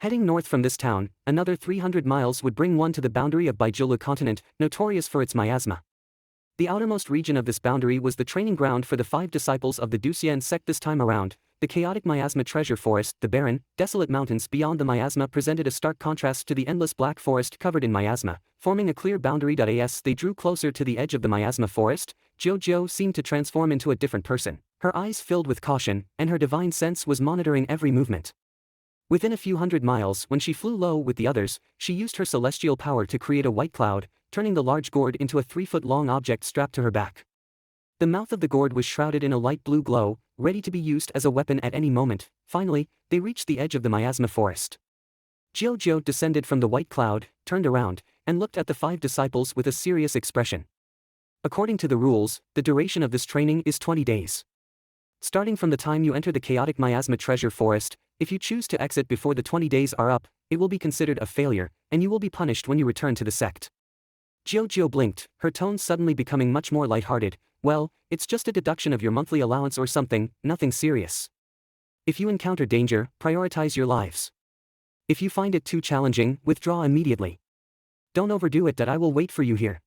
Heading north from this town, another 300 miles would bring one to the boundary of Bijulu continent, notorious for its miasma. The outermost region of this boundary was the training ground for the 5 disciples of the Duxian sect this time around. The chaotic miasma treasure forest, the barren, desolate mountains beyond the miasma presented a stark contrast to the endless black forest covered in miasma, forming a clear boundary. As they drew closer to the edge of the miasma forest, Jojo seemed to transform into a different person. Her eyes filled with caution, and her divine sense was monitoring every movement. Within a few hundred miles, when she flew low with the others, she used her celestial power to create a white cloud, turning the large gourd into a 3-foot-long object strapped to her back. The mouth of the gourd was shrouded in a light blue glow, ready to be used as a weapon at any moment. Finally, they reached the edge of the miasma forest. Jojo descended from the white cloud, turned around, and looked at the 5 disciples with a serious expression. According to the rules, the duration of this training is 20 days. Starting from the time you enter the chaotic miasma treasure forest, if you choose to exit before the 20 days are up, it will be considered a failure, and you will be punished when you return to the sect. Jojo blinked, her tone suddenly becoming much more lighthearted. Well, it's just a deduction of your monthly allowance or something, nothing serious. If you encounter danger, prioritize your lives. If you find it too challenging, withdraw immediately. Don't overdo it. I will wait for you here.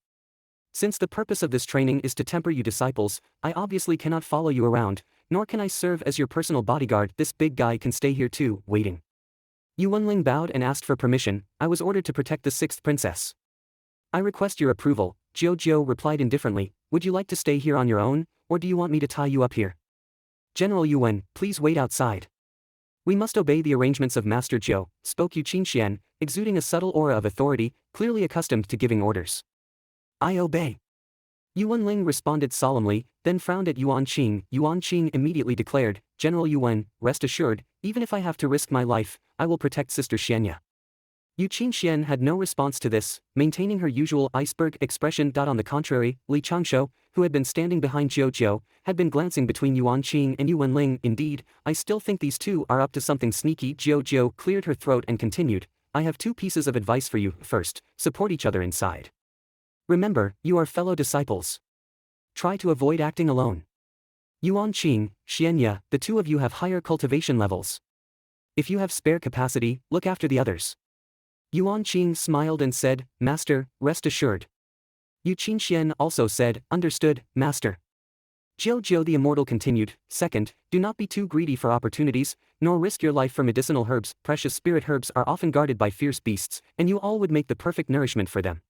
Since the purpose of this training is to temper you disciples, I obviously cannot follow you around, nor can I serve as your personal bodyguard. This big guy can stay here too, waiting. Yuanling bowed and asked for permission. I was ordered to protect the 6th princess. I request your approval, Jojo replied indifferently. Would you like to stay here on your own, or do you want me to tie you up here? General Yuan, please wait outside. We must obey the arrangements of Master Zhou, spoke Yu Qingxian, exuding a subtle aura of authority, clearly accustomed to giving orders. I obey. Yuanling responded solemnly, then frowned at Yuan Qing. Yuan Qing immediately declared, General Yuan, rest assured, even if I have to risk my life, I will protect Sister Xianya. Yu Qingxian had no response to this, maintaining her usual iceberg expression. On the contrary, Li Changshou, who had been standing behind Jojo, had been glancing between Yuan Qing and Yuanling. Indeed, I still think these two are up to something sneaky. Jojo cleared her throat and continued, I have 2 pieces of advice for you. First, support each other inside. Remember, you are fellow disciples. Try to avoid acting alone. Yuan Qing, Xianya, the 2 of you have higher cultivation levels. If you have spare capacity, look after the others. Yuan Qing smiled and said, Master, rest assured. Yu Qingxian also said, Understood, Master. Jojo the Immortal continued, Second, do not be too greedy for opportunities, nor risk your life for medicinal herbs. Precious spirit herbs are often guarded by fierce beasts, and you all would make the perfect nourishment for them.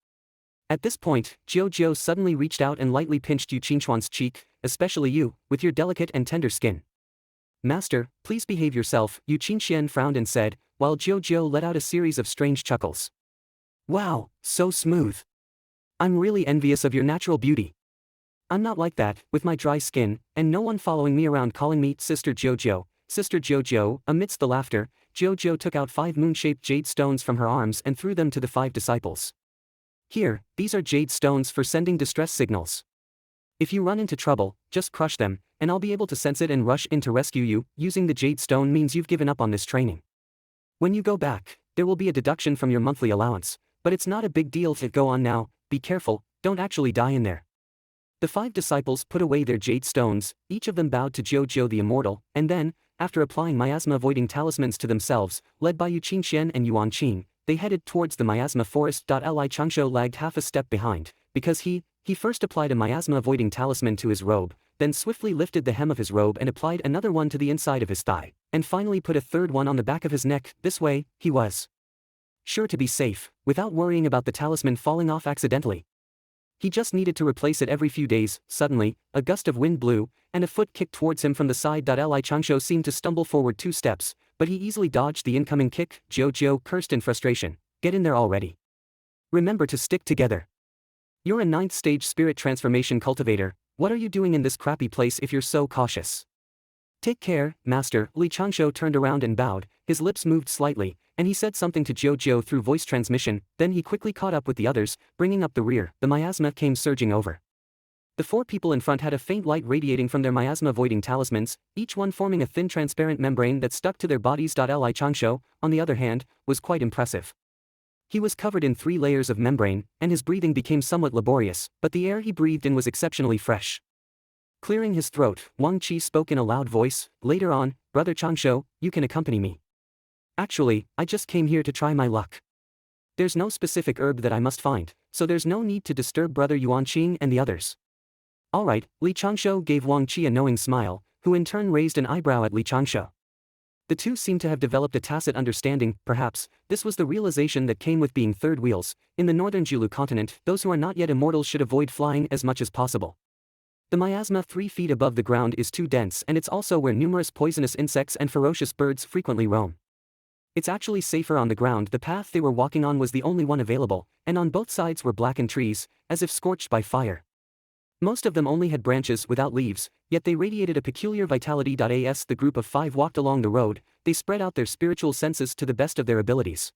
At this point, Jojo suddenly reached out and lightly pinched Yu Qingchuan's cheek, especially you, with your delicate and tender skin. Master, please behave yourself, Yu Qingxian frowned and said, while Jojo let out a series of strange chuckles. Wow, so smooth. I'm really envious of your natural beauty. I'm not like that, with my dry skin, and no one following me around calling me Sister Jojo. Sister Jojo. Amidst the laughter, Jojo took out 5 moon-shaped jade stones from her arms and threw them to the 5 disciples. Here, these are jade stones for sending distress signals. If you run into trouble, just crush them, and I'll be able to sense it and rush in to rescue you. Using the jade stone means you've given up on this training. When you go back, there will be a deduction from your monthly allowance, but it's not a big deal. Go on now, be careful, don't actually die in there. The 5 disciples put away their jade stones, each of them bowed to Jojo the Immortal, and then, after applying miasma-avoiding talismans to themselves, led by Yu Qingxian and Yuan Qing, they headed towards the miasma forest. Li Changshou lagged half a step behind, because he first applied a miasma-avoiding talisman to his robe, then swiftly lifted the hem of his robe and applied another one to the inside of his thigh, and finally put a 3rd one on the back of his neck. This way, he was sure to be safe, without worrying about the talisman falling off accidentally. He just needed to replace it every few days. Suddenly, a gust of wind blew, and a foot kicked towards him from the side. Li Changshou seemed to stumble forward 2 steps, but he easily dodged the incoming kick. Jojo cursed in frustration, get in there already. Remember to stick together. You're a 9th stage spirit transformation cultivator. What are you doing in this crappy place if you're so cautious? Take care, Master. Li Changshou turned around and bowed, his lips moved slightly, and he said something to Jojo through voice transmission. Then he quickly caught up with the others, bringing up the rear. The miasma came surging over. The 4 people in front had a faint light radiating from their miasma-avoiding talismans, each one forming a thin transparent membrane that stuck to their bodies. Li Changshou, on the other hand, was quite impressive. He was covered in 3 layers of membrane, and his breathing became somewhat laborious, but the air he breathed in was exceptionally fresh. Clearing his throat, Wang Qi spoke in a loud voice, later on, Brother Changshou, you can accompany me. Actually, I just came here to try my luck. There's no specific herb that I must find, so there's no need to disturb Brother Yuanqing and the others. Alright, Li Changshou gave Wang Qi a knowing smile, who in turn raised an eyebrow at Li Changshou. The two seemed to have developed a tacit understanding. Perhaps this was the realization that came with being third wheels. In the northern Julu continent, those who are not yet immortal should avoid flying as much as possible. The miasma 3 feet above the ground is too dense, and it's also where numerous poisonous insects and ferocious birds frequently roam. It's actually safer on the ground. The path they were walking on was the only one available, and on both sides were blackened trees, as if scorched by fire. Most of them only had branches without leaves, yet they radiated a peculiar vitality. As the group of 5 walked along the road, they spread out their spiritual senses to the best of their abilities.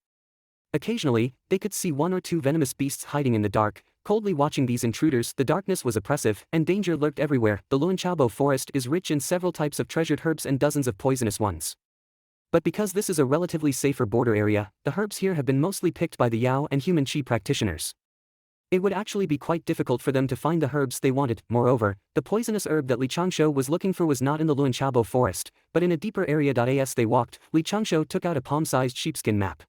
Occasionally, they could see 1 or 2 venomous beasts hiding in the dark, coldly watching these intruders. The darkness was oppressive, and danger lurked everywhere. The Luanchaobo forest is rich in several types of treasured herbs and dozens of poisonous ones. But because this is a relatively safer border area, the herbs here have been mostly picked by the Yao and human Qi practitioners. It would actually be quite difficult for them to find the herbs they wanted. Moreover, the poisonous herb that Li Changshou was looking for was not in the Luanchaobo forest, but in a deeper area. As they walked, Li Changshou took out a palm-sized sheepskin map.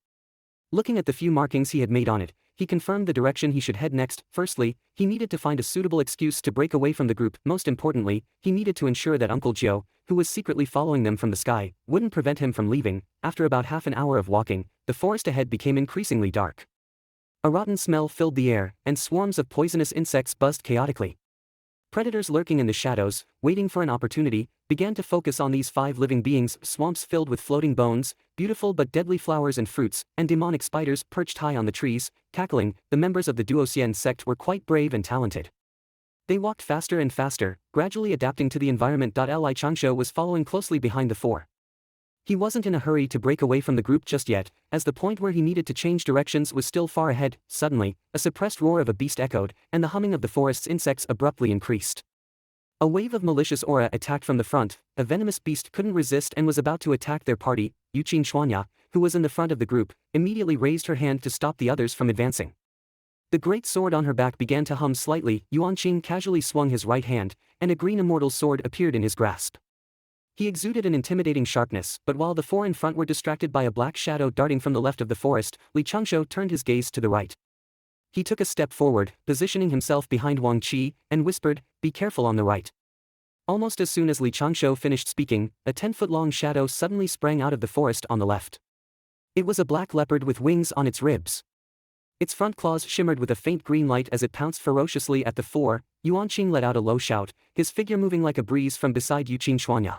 Looking at the few markings he had made on it, he confirmed the direction he should head next. Firstly, he needed to find a suitable excuse to break away from the group. Most importantly, he needed to ensure that Uncle Jiu, who was secretly following them from the sky, wouldn't prevent him from leaving. After about half an hour of walking, the forest ahead became increasingly dark. A rotten smell filled the air, and swarms of poisonous insects buzzed chaotically. Predators lurking in the shadows, waiting for an opportunity, began to focus on these 5 living beings. Swamps filled with floating bones, beautiful but deadly flowers and fruits, and demonic spiders perched high on the trees, cackling. The members of the Duoxian sect were quite brave and talented. They walked faster and faster, gradually adapting to the environment. Li Changshou was following closely behind the 4. He wasn't in a hurry to break away from the group just yet, as the point where he needed to change directions was still far ahead. Suddenly, a suppressed roar of a beast echoed, and the humming of the forest's insects abruptly increased. A wave of malicious aura attacked from the front. A venomous beast couldn't resist and was about to attack their party. Yuqin Shuanya, who was in the front of the group, immediately raised her hand to stop the others from advancing. The great sword on her back began to hum slightly. Yuanqing casually swung his right hand, and a green immortal sword appeared in his grasp. He exuded an intimidating sharpness, but while the 4 in front were distracted by a black shadow darting from the left of the forest, Li Changshou turned his gaze to the right. He took a step forward, positioning himself behind Wang Qi, and whispered, "Be careful on the right." Almost as soon as Li Changshou finished speaking, a 10-foot-long shadow suddenly sprang out of the forest on the left. It was a black leopard with wings on its ribs. Its front claws shimmered with a faint green light as it pounced ferociously at the 4. Yuanqing let out a low shout, his figure moving like a breeze from beside Yuqin Shuanya.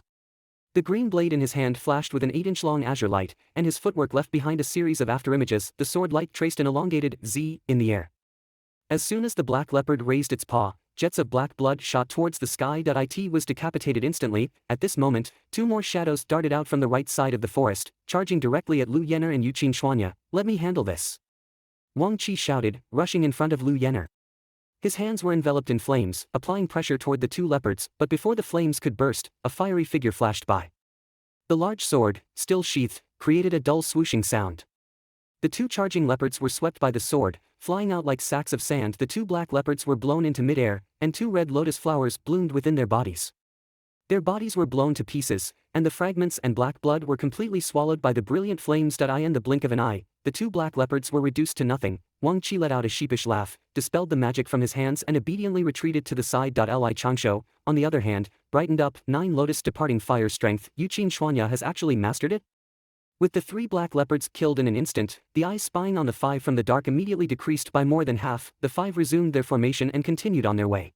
The green blade in his hand flashed with an 8-inch-long azure light, and his footwork left behind a series of afterimages. The sword light traced an elongated Z in the air. As soon as the black leopard raised its paw, jets of black blood shot towards the sky. It was decapitated instantly. At this moment, 2 more shadows darted out from the right side of the forest, charging directly at Lu Yenner and Yuqin Shuanya. "Let me handle this," Wang Qi shouted, rushing in front of Lu Yenner. His hands were enveloped in flames, applying pressure toward the 2 leopards, but before the flames could burst, a fiery figure flashed by. The large sword, still sheathed, created a dull swooshing sound. The 2 charging leopards were swept by the sword, flying out like sacks of sand. The 2 black leopards were blown into midair, and 2 red lotus flowers bloomed within their bodies. Their bodies were blown to pieces, and the fragments and black blood were completely swallowed by the brilliant flames. In the blink of an eye, the 2 black leopards were reduced to nothing. Wang Qi let out a sheepish laugh, dispelled the magic from his hands and obediently retreated to the side. Li Changshou, on the other hand, brightened up. 9 lotus departing fire strength. Yuqin Shuanya has actually mastered it? With the 3 black leopards killed in an instant, the eyes spying on the 5 from the dark immediately decreased by more than half. The 5 resumed their formation and continued on their way.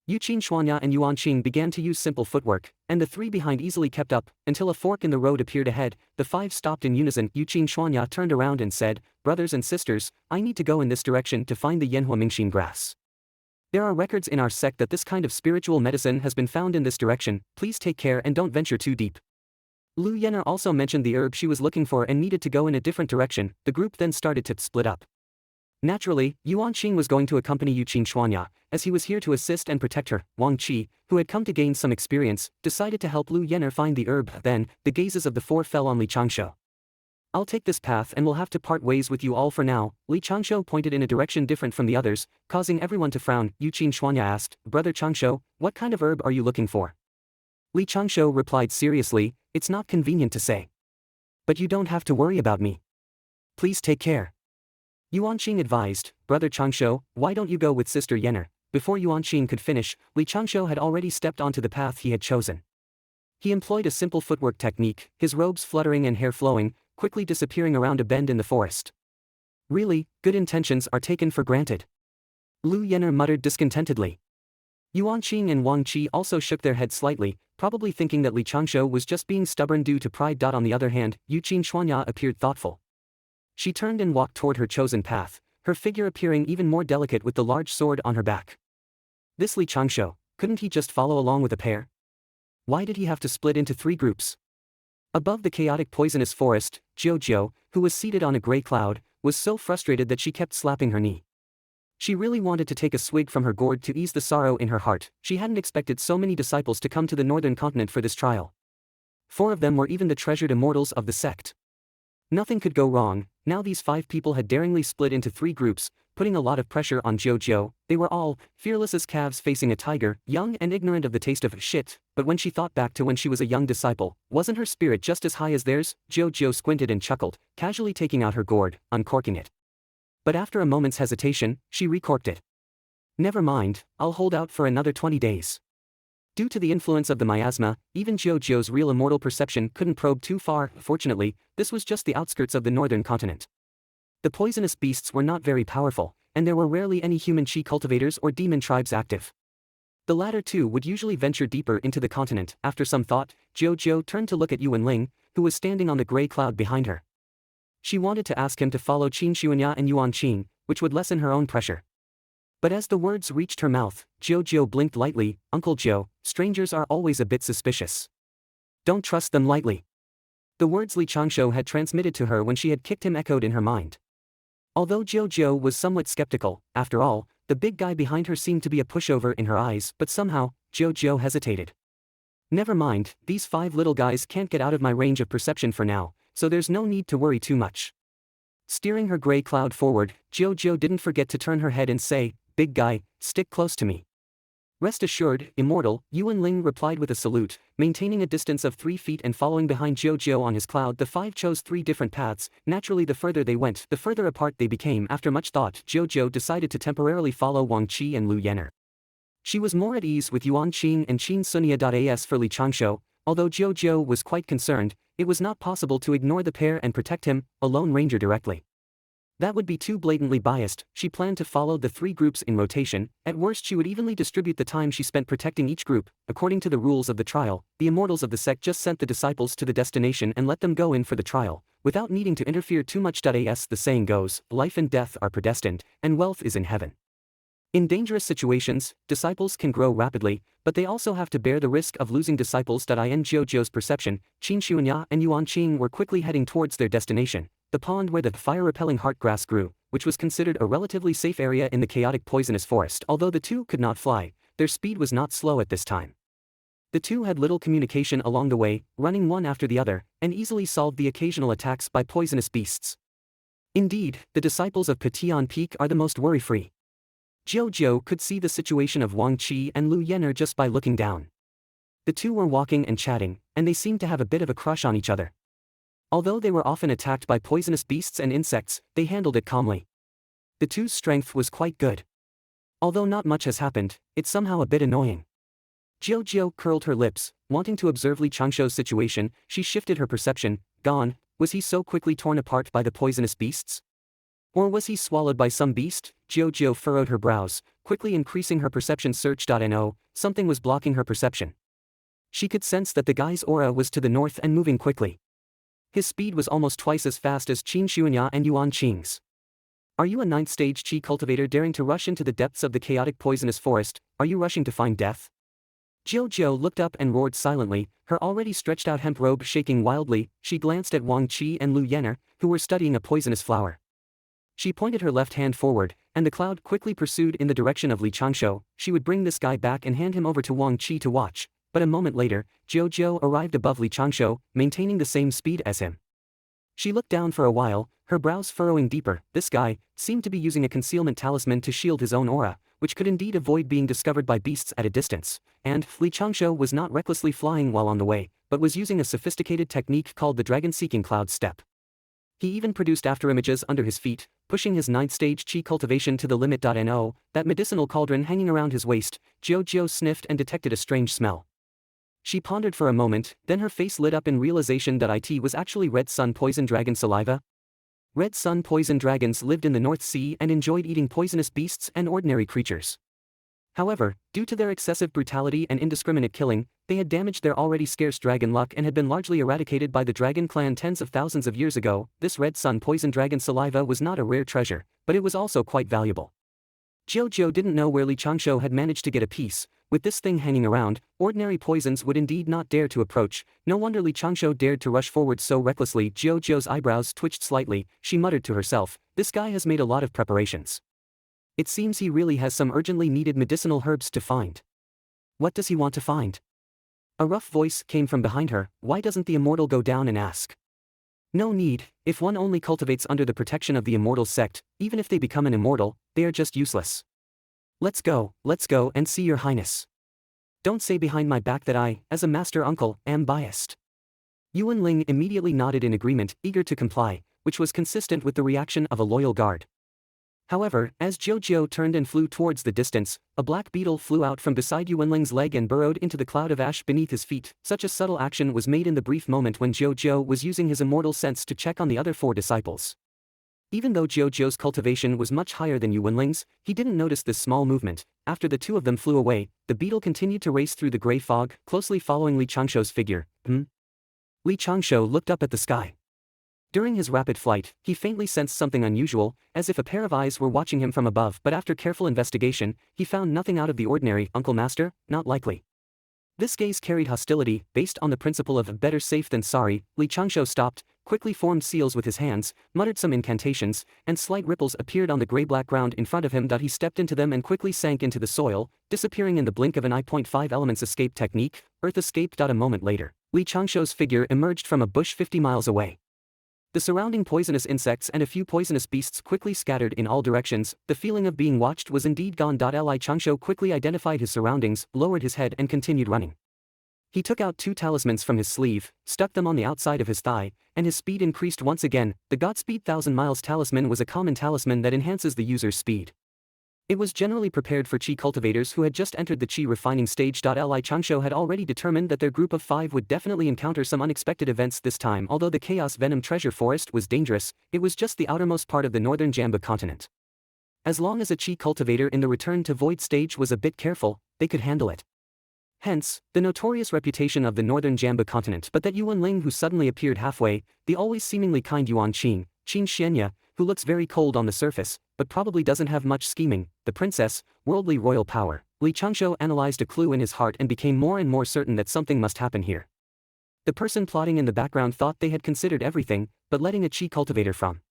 Yuqin Shuanya and Yuanqing began to use simple footwork, and the 3 behind easily kept up, until a fork in the road appeared ahead. The 5 stopped in unison. Yuqin Shuanya turned around and said, "Brothers and sisters, I need to go in this direction to find the Yanhua Mingxin grass. There are records in our sect that this kind of spiritual medicine has been found in this direction. Please take care and don't venture too deep." Lu Yenner also mentioned the herb she was looking for and needed to go in a different direction. The group then started to split up. Naturally, Yuanqing was going to accompany Yuqin Shuanya, as he was here to assist and protect her. Wang Qi, who had come to gain some experience, decided to help Lu Yenner find the herb. Then, the gazes of the 4 fell on Li Changshou. "I'll take this path and will have to part ways with you all for now." Li Changshou pointed in a direction different from the others, causing everyone to frown. Yuqin Shuanya asked, "Brother Changshou, what kind of herb are you looking for?" Li Changshou replied seriously, "It's not convenient to say." But you don't have to worry about me. Please take care. Yuanqing advised, Brother Changshou, why don't you go with Sister Yenner? Before Yuanqing could finish, Li Changshou had already stepped onto the path he had chosen. He employed a simple footwork technique, his robes fluttering and hair flowing, quickly disappearing around a bend in the forest. Really, good intentions are taken for granted. Lu Yenner muttered discontentedly. Yuanqing and Wang Qi also shook their heads slightly, probably thinking that Li Changshou was just being stubborn due to pride. On the other hand, Yuqin Xuanya appeared thoughtful. She turned and walked toward her chosen path, her figure appearing even more delicate with the large sword on her back. This Li Changshou, couldn't he just follow along with a pair? Why did he have to split into 3 groups? Above the chaotic poisonous forest, Jiu, who was seated on a gray cloud, was so frustrated that she kept slapping her knee. She really wanted to take a swig from her gourd to ease the sorrow in her heart. She hadn't expected so many disciples to come to the northern continent for this trial. 4 of them were even the treasured immortals of the sect. Nothing could go wrong. Now these 5 people had daringly split into 3 groups, putting a lot of pressure on Jiu. They were all fearless as calves facing a tiger, young and ignorant of the taste of shit. But when she thought back to when she was a young disciple, wasn't her spirit just as high as theirs? Jiu squinted and chuckled, casually taking out her gourd, uncorking it. But after a moment's hesitation, she recorked it. Never mind, I'll hold out for another 20 days. Due to the influence of the miasma, even Jiu's real immortal perception couldn't probe too far. Fortunately, this was just the outskirts of the northern continent. The poisonous beasts were not very powerful, and there were rarely any human chi cultivators or demon tribes active. The latter two would usually venture deeper into the continent. After some thought, Jiu turned to look at Yuanling, who was standing on the gray cloud behind her. She wanted to ask him to follow Qin and Yuanqing, which would lessen her own pressure. But as the words reached her mouth, Jiu blinked lightly. Uncle Jiu, strangers are always a bit suspicious. Don't trust them lightly. The words Li Changshou had transmitted to her when she had kicked him echoed in her mind. Although Jiu was somewhat skeptical, after all, the big guy behind her seemed to be a pushover in her eyes, but somehow, Jiu hesitated. Never mind, these 5 little guys can't get out of my range of perception for now, so there's no need to worry too much. Steering her gray cloud forward, Jiu didn't forget to turn her head and say, Big guy, stick close to me. Rest assured, immortal, Yuanling replied with a salute, maintaining a distance of 3 feet and following behind Jiu on his cloud. The 5 chose 3 different paths. Naturally, the further they went, the further apart they became. After much thought, Jiu decided to temporarily follow Wang Qi and Lu Yenner. She was more at ease with Yuanqing and Qin Sunya. For Li Changshou, although Jiu was quite concerned, it was not possible to ignore the pair and protect him, a lone ranger, directly. That would be too blatantly biased. She planned to follow the 3 groups in rotation. At worst, she would evenly distribute the time she spent protecting each group. According to the rules of the trial, the immortals of the sect just sent the disciples to the destination and let them go in for the trial, without needing to interfere too much. As the saying goes, life and death are predestined, and wealth is in heaven. In dangerous situations, disciples can grow rapidly, but they also have to bear the risk of losing disciples. In Jiu's perception, Changshou and Yuanqing were quickly heading towards their destination, the pond where the fire-repelling heart grass grew, which was considered a relatively safe area in the chaotic poisonous forest. Although the 2 could not fly, their speed was not slow at this time. The 2 had little communication along the way, running one after the other, and easily solved the occasional attacks by poisonous beasts. Indeed, the disciples of Petion Peak are the most worry-free. Jiu could see the situation of Wang Qi and Lu Yenner just by looking down. The 2 were walking and chatting, and they seemed to have a bit of a crush on each other. Although they were often attacked by poisonous beasts and insects, they handled it calmly. The 2's strength was quite good. Although not much has happened, it's somehow a bit annoying. Jiu curled her lips, wanting to observe Li Changshou's situation. She shifted her perception. Gone, was he so quickly torn apart by the poisonous beasts? Or was he swallowed by some beast? Jiu furrowed her brows, quickly increasing her perception search. No, something was blocking her perception. She could sense that the guy's aura was to the north and moving quickly. His speed was almost twice as fast as Qin and Yuanqing's. Are you a 9th stage chi cultivator daring to rush into the depths of the chaotic poisonous forest? Are you rushing to find death? Jiu looked up and roared silently, her already stretched out hemp robe shaking wildly. She glanced at Wang Qi and Lu Yenner, who were studying a poisonous flower. She pointed her left hand forward, and the cloud quickly pursued in the direction of Li Changshou. She would bring this guy back and hand him over to Wang Qi to watch. But a moment later, Jiu arrived above Li Changshou, maintaining the same speed as him. She looked down for a while, her brows furrowing deeper. This guy seemed to be using a concealment talisman to shield his own aura, which could indeed avoid being discovered by beasts at a distance, and Li Changshou was not recklessly flying while on the way, but was using a sophisticated technique called the dragon-seeking cloud step. He even produced afterimages under his feet, pushing his 9th stage chi cultivation to the limit. No, that medicinal cauldron hanging around his waist, Jiu sniffed and detected a strange smell. She pondered for a moment, then her face lit up in realization that it was actually red sun poison dragon saliva. Red sun poison dragons lived in the North Sea and enjoyed eating poisonous beasts and ordinary creatures. However, due to their excessive brutality and indiscriminate killing, they had damaged their already scarce dragon luck and had been largely eradicated by the dragon clan tens of thousands of years ago. This red sun poison dragon saliva was not a rare treasure, but it was also quite valuable. Jiu didn't know where Li Changshou had managed to get a piece. With this thing hanging around, ordinary poisons would indeed not dare to approach. No wonder Li Changshou dared to rush forward so recklessly. Jiu's eyebrows twitched slightly. She muttered to herself, "This guy has made a lot of preparations. It seems he really has some urgently needed medicinal herbs to find. What does he want to find?" A rough voice came from behind her. "Why doesn't the immortal go down and ask?" "No need, if one only cultivates under the protection of the immortal sect, even if they become an immortal, they are just useless. Let's go and see your highness. Don't say behind my back that I, as a master uncle, am biased." Yuan Ling immediately nodded in agreement, eager to comply, which was consistent with the reaction of a loyal guard. However, as Jiu turned and flew towards the distance, a black beetle flew out from beside Yuanling's leg and burrowed into the cloud of ash beneath his feet. Such a subtle action was made in the brief moment when Jiu was using his immortal sense to check on the other 4 disciples. Even though Jiu's cultivation was much higher than Yuanling's, he didn't notice this small movement. After the 2 of them flew away, the beetle continued to race through the gray fog, closely following Li Changshou's figure. Li Changshou looked up at the sky. During his rapid flight, he faintly sensed something unusual, as if a pair of eyes were watching him from above, but after careful investigation, he found nothing out of the ordinary. "Uncle Master, not likely." This gaze carried hostility. Based on the principle of better safe than sorry, Li Changshou stopped, quickly formed seals with his hands, muttered some incantations, and slight ripples appeared on the gray-black ground in front of him. He stepped into them and quickly sank into the soil, disappearing in the blink of an eye. 5 Elements escape technique, Earth escape. A moment later, Li Changshou's figure emerged from a bush 50 miles away. The surrounding poisonous insects and a few poisonous beasts quickly scattered in all directions. The feeling of being watched was indeed gone. Li Changshou quickly identified his surroundings, lowered his head and continued running. He took out 2 talismans from his sleeve, stuck them on the outside of his thigh, and his speed increased once again. The Godspeed 1000 Miles talisman was a common talisman that enhances the user's speed. It was generally prepared for chi cultivators who had just entered the chi refining stage. Li Changshou had already determined that their group of 5 would definitely encounter some unexpected events this time. Although the Chaos Venom Treasure Forest was dangerous, it was just the outermost part of the northern Jamba continent. As long as a chi cultivator in the Return to Void stage was a bit careful, they could handle it. Hence, the notorious reputation of the northern Jamba continent. But that Yuan Ling who suddenly appeared halfway, the always seemingly kind Yuan Qing Xianya, who looks very cold on the surface, but probably doesn't have much scheming, the princess, worldly royal power. Li Changshou analyzed a clue in his heart and became more and more certain that something must happen here. The person plotting in the background thought they had considered everything, but letting a chi cultivator from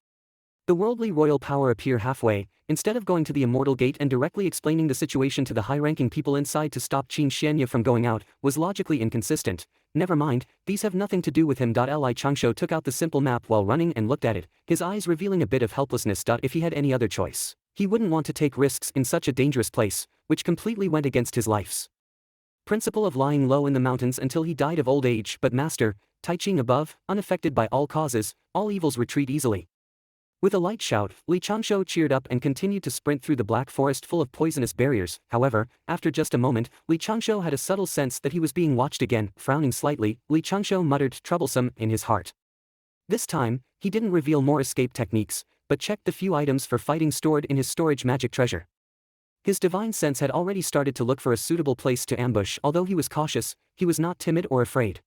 the worldly royal power appear halfway, instead of going to the immortal gate and directly explaining the situation to the high-ranking people inside to stop Qin Xianya from going out, was logically inconsistent. Never mind, these have nothing to do with him. Li Changshou took out the simple map while running and looked at it, his eyes revealing a bit of helplessness. If he had any other choice, he wouldn't want to take risks in such a dangerous place, which completely went against his life's principle of lying low in the mountains until he died of old age. But master, Tai Ching above, unaffected by all causes, all evils retreat easily. With a light shout, Li Changshou cheered up and continued to sprint through the black forest full of poisonous barriers. However, after just a moment, Li Changshou had a subtle sense that he was being watched again. Frowning slightly, Li Changshou muttered "troublesome" in his heart. This time, he didn't reveal more escape techniques, but checked the few items for fighting stored in his storage magic treasure. His divine sense had already started to look for a suitable place to ambush. Although he was cautious, he was not timid or afraid.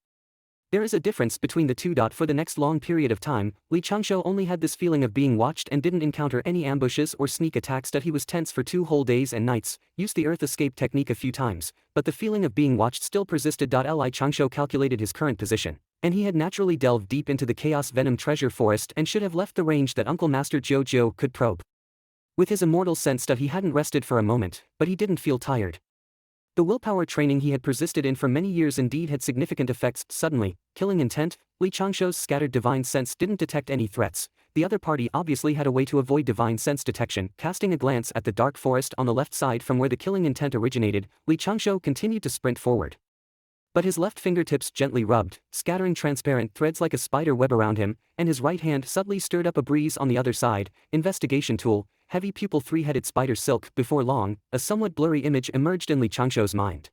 There is a difference between the two. For the next long period of time, Li Changshou only had this feeling of being watched and didn't encounter any ambushes or sneak attacks. He was tense for 2 whole days and nights, used the earth escape technique a few times, but the feeling of being watched still persisted. Li Changshou calculated his current position, and he had naturally delved deep into the Chaos Venom Treasure Forest and should have left the range that Uncle Master Jiu could probe. With his immortal sense, he hadn't rested for a moment, but he didn't feel tired. The willpower training he had persisted in for many years indeed had significant effects. Suddenly, killing intent, Li Changshou's scattered divine sense didn't detect any threats. The other party obviously had a way to avoid divine sense detection. Casting a glance at the dark forest on the left side from where the killing intent originated, Li Changshou continued to sprint forward. But his left fingertips gently rubbed, scattering transparent threads like a spider web around him, and his right hand subtly stirred up a breeze on the other side. Investigation tool, heavy pupil three-headed spider silk. Before long, a somewhat blurry image emerged in Li Changshou's mind.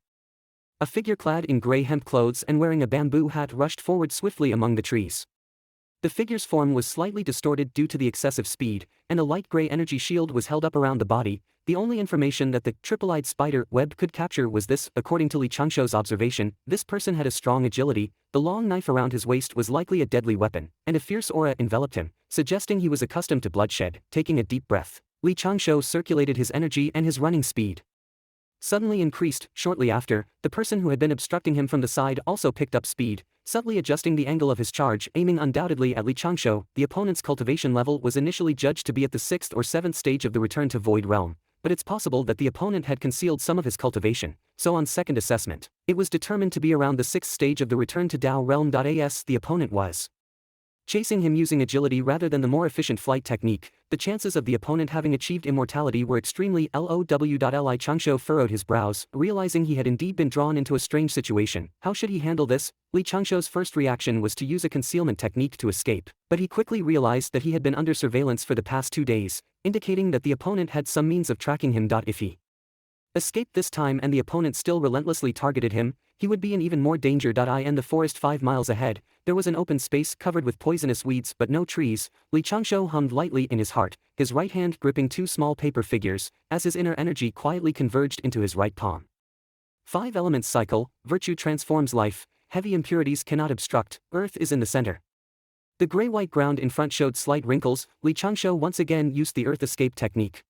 A figure clad in gray hemp clothes and wearing a bamboo hat rushed forward swiftly among the trees. The figure's form was slightly distorted due to the excessive speed, and a light gray energy shield was held up around the body. The only information that the triple-eyed spider web could capture was this: according to Li Changshou's observation, this person had a strong agility, the long knife around his waist was likely a deadly weapon, and a fierce aura enveloped him, suggesting he was accustomed to bloodshed. Taking a deep breath, Li Changshou circulated his energy, and his running speed suddenly increased. Shortly after, the person who had been obstructing him from the side also picked up speed, subtly adjusting the angle of his charge, aiming undoubtedly at Li Changshou. The opponent's cultivation level was initially judged to be at the 6th or 7th stage of the Return to Void realm, but it's possible that the opponent had concealed some of his cultivation, so on second assessment, it was determined to be around the 6th stage of the Return to Dao realm. As the opponent was chasing him using agility rather than the more efficient flight technique, the chances of the opponent having achieved immortality were extremely low. Li Changshou furrowed his brows, realizing he had indeed been drawn into a strange situation. How should he handle this? Li Changshou's first reaction was to use a concealment technique to escape, but he quickly realized that he had been under surveillance for the past 2 days, indicating that the opponent had some means of tracking him. If he escaped this time and the opponent still relentlessly targeted him, he would be in even more danger. In the forest 5 miles ahead, there was an open space covered with poisonous weeds but no trees. Li Changshou hummed lightly in his heart, his right hand gripping 2 small paper figures, as his inner energy quietly converged into his right palm. 5 elements cycle, virtue transforms life, heavy impurities cannot obstruct, earth is in the center. The gray-white ground in front showed slight wrinkles. Li Changshou once again used the earth escape technique.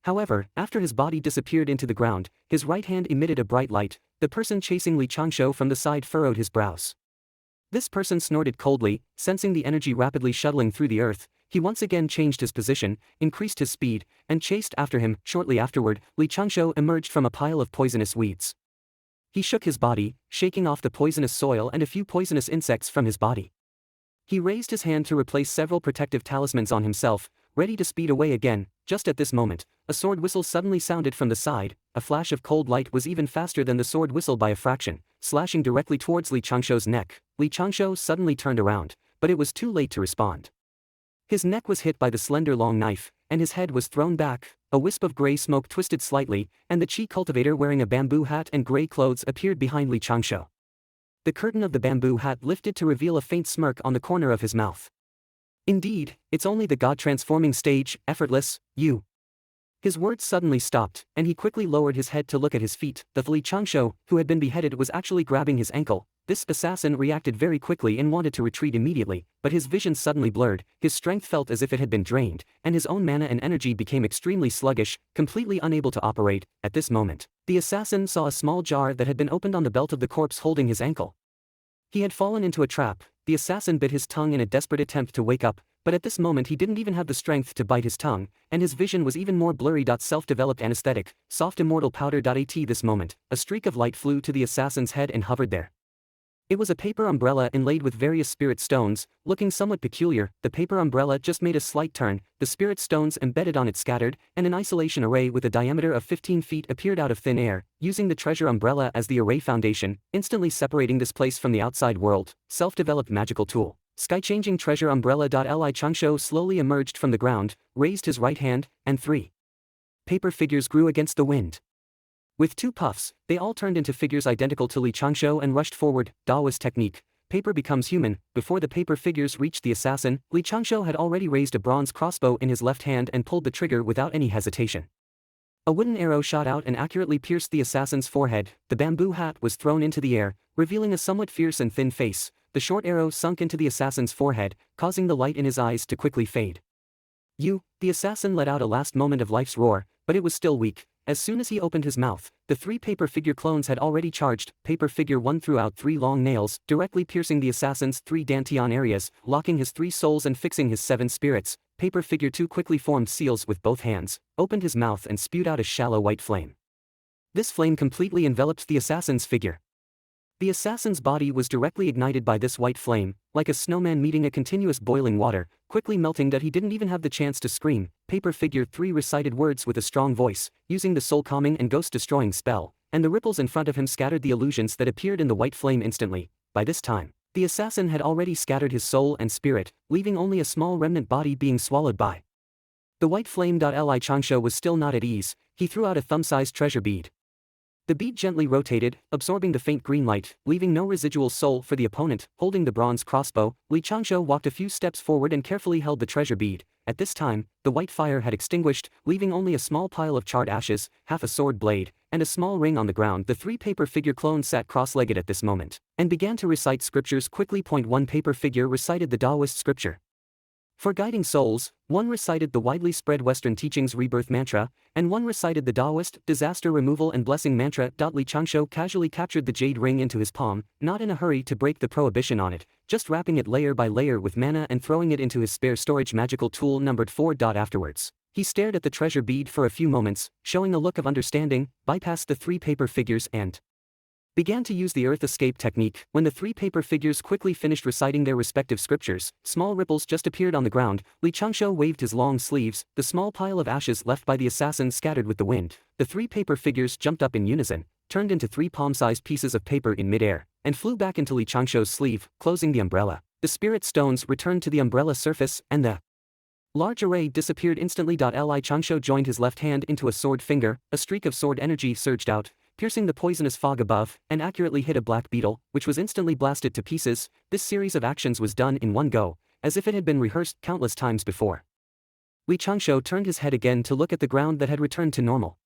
However, after his body disappeared into the ground, his right hand emitted a bright light. The person chasing Li Changshou from the side furrowed his brows. This person snorted coldly, sensing the energy rapidly shuttling through the earth. He once again changed his position, increased his speed, and chased after him. Shortly afterward, Li Changshou emerged from a pile of poisonous weeds. He shook his body, shaking off the poisonous soil and a few poisonous insects from his body. He raised his hand to replace several protective talismans on himself, ready to speed away again. Just at this moment, a sword whistle suddenly sounded from the side. A flash of cold light was even faster than the sword whistle by a fraction, slashing directly towards Li Changshou's neck. Li Changshou suddenly turned around, but it was too late to respond. His neck was hit by the slender long knife, and his head was thrown back. A wisp of gray smoke twisted slightly, and the chi cultivator wearing a bamboo hat and gray clothes appeared behind Li Changshou. The curtain of the bamboo hat lifted to reveal a faint smirk on the corner of his mouth. Indeed, it's only the god-transforming stage, effortless, you. His words suddenly stopped, and he quickly lowered his head to look at his feet. The Li Changshou, who had been beheaded, was actually grabbing his ankle. This assassin reacted very quickly and wanted to retreat immediately, but his vision suddenly blurred, his strength felt as if it had been drained, and his own mana and energy became extremely sluggish, completely unable to operate. At this moment, the assassin saw a small jar that had been opened on the belt of the corpse holding his ankle. He had fallen into a trap. The assassin bit his tongue in a desperate attempt to wake up, but at this moment he didn't even have the strength to bite his tongue, and his vision was even more blurry. Self-developed anesthetic, soft immortal powder. At this moment, a streak of light flew to the assassin's head and hovered there. It was a paper umbrella inlaid with various spirit stones, looking somewhat peculiar. The paper umbrella just made a slight turn, the spirit stones embedded on it scattered, and an isolation array with a diameter of 15 feet appeared out of thin air, using the treasure umbrella as the array foundation, instantly separating this place from the outside world. Self-developed magical tool. Sky-changing treasure umbrella. Li Changshou slowly emerged from the ground, raised his right hand, and 3 paper figures grew against the wind. With 2 puffs, they all turned into figures identical to Li Changshou and rushed forward. Daoist technique. Paper becomes human. Before the paper figures reached the assassin, Li Changshou had already raised a bronze crossbow in his left hand and pulled the trigger without any hesitation. A wooden arrow shot out and accurately pierced the assassin's forehead. The bamboo hat was thrown into the air, revealing a somewhat fierce and thin face. The short arrow sunk into the assassin's forehead, causing the light in his eyes to quickly fade. The assassin let out a last moment of life's roar, but it was still weak. As soon as he opened his mouth, the 3 paper figure clones had already charged. Paper figure 1 threw out 3 long nails, directly piercing the assassin's 3 dantian areas, locking his 3 souls and fixing his 7 spirits. Paper figure 2 quickly formed seals with both hands, opened his mouth and spewed out a shallow white flame. This flame completely enveloped the assassin's figure. The assassin's body was directly ignited by this white flame, like a snowman meeting a continuous boiling water, quickly melting that he didn't even have the chance to scream. Paper figure 3 recited words with a strong voice, using the soul-calming and ghost-destroying spell. and the ripples in front of him scattered the illusions that appeared in the white flame instantly. By this time, the assassin had already scattered his soul and spirit, leaving only a small remnant body being swallowed by the white flame. Li Changshou was still not at ease. He threw out a thumb-sized treasure bead. The bead gently rotated, absorbing the faint green light, leaving no residual soul for the opponent. Holding the bronze crossbow, Li Changshou walked a few steps forward and carefully held the treasure bead. At this time, the white fire had extinguished, leaving only a small pile of charred ashes, half a sword blade, and a small ring on the ground. The three paper figure clones sat cross-legged at this moment, and began to recite scriptures quickly. One paper figure recited the Taoist scripture for guiding souls, one recited the widely spread Western teachings rebirth mantra, and one recited the Taoist disaster removal and blessing mantra. Li Changshou casually captured the jade ring into his palm, not in a hurry to break the prohibition on it, just wrapping it layer by layer with mana and throwing it into his spare storage magical tool numbered 4. Afterwards, he stared at the treasure bead for a few moments, showing a look of understanding, bypassed the three paper figures and began to use the earth escape technique. When the three paper figures quickly finished reciting their respective scriptures, small ripples just appeared on the ground. Li Changshou waved his long sleeves, the small pile of ashes left by the assassin scattered with the wind. The three paper figures jumped up in unison, turned into three palm-sized pieces of paper in midair, and flew back into Li Changshou's sleeve, closing the umbrella. The spirit stones returned to the umbrella surface, and the large array disappeared instantly. Li Changshou joined his left hand into a sword finger, a streak of sword energy surged out, piercing the poisonous fog above, and accurately hit a black beetle, which was instantly blasted to pieces. This series of actions was done in one go, as if it had been rehearsed countless times before. Li Changshou turned his head again to look at the ground that had returned to normal.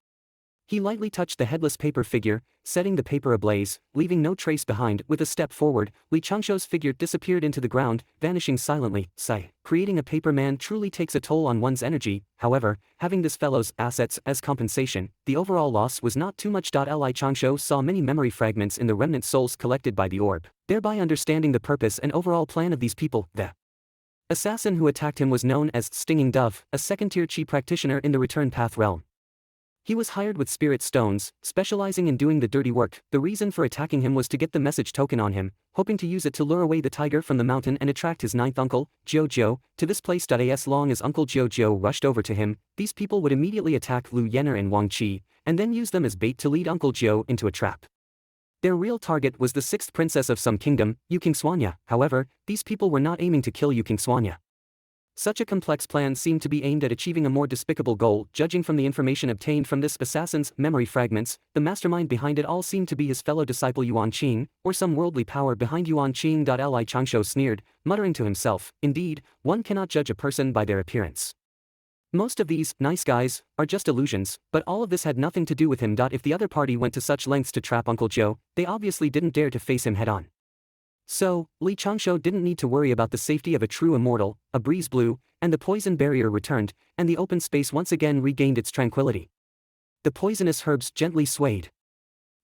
He lightly touched the headless paper figure, setting the paper ablaze, leaving no trace behind. With a step forward, Li Changshou's figure disappeared into the ground, vanishing silently. Sigh. Creating a paper man truly takes a toll on one's energy. However, having this fellow's assets as compensation, the overall loss was not too much. Li Changshou saw many memory fragments in the remnant souls collected by the orb, thereby understanding the purpose and overall plan of these people. The assassin who attacked him was known as Stinging Dove, a second-tier chi practitioner in the Return Path realm. He was hired with spirit stones, specializing in doing the dirty work. The reason for attacking him was to get the message token on him, hoping to use it to lure away the tiger from the mountain and attract his ninth uncle, Jiu, to this place. As long as Uncle Jiu rushed over to him, these people would immediately attack Lu Yener and Wang Qi, and then use them as bait to lead Uncle Jiu into a trap. Their real target was the sixth princess of some kingdom, Yu Qingshuanya. However, these people were not aiming to kill Yu Qingshuanya. Such a complex plan seemed to be aimed at achieving a more despicable goal. Judging from the information obtained from this assassin's memory fragments, the mastermind behind it all seemed to be his fellow disciple Yuan Qing, or some worldly power behind Yuan Qing. Li Changshou sneered, muttering to himself, indeed, one cannot judge a person by their appearance. Most of these nice guys are just illusions, but all of this had nothing to do with him. If the other party went to such lengths to trap Uncle Jiu, they obviously didn't dare to face him head-on. So, Li Changshou didn't need to worry about the safety of a true immortal. A breeze blew, and the poison barrier returned, and the open space once again regained its tranquility. The poisonous herbs gently swayed.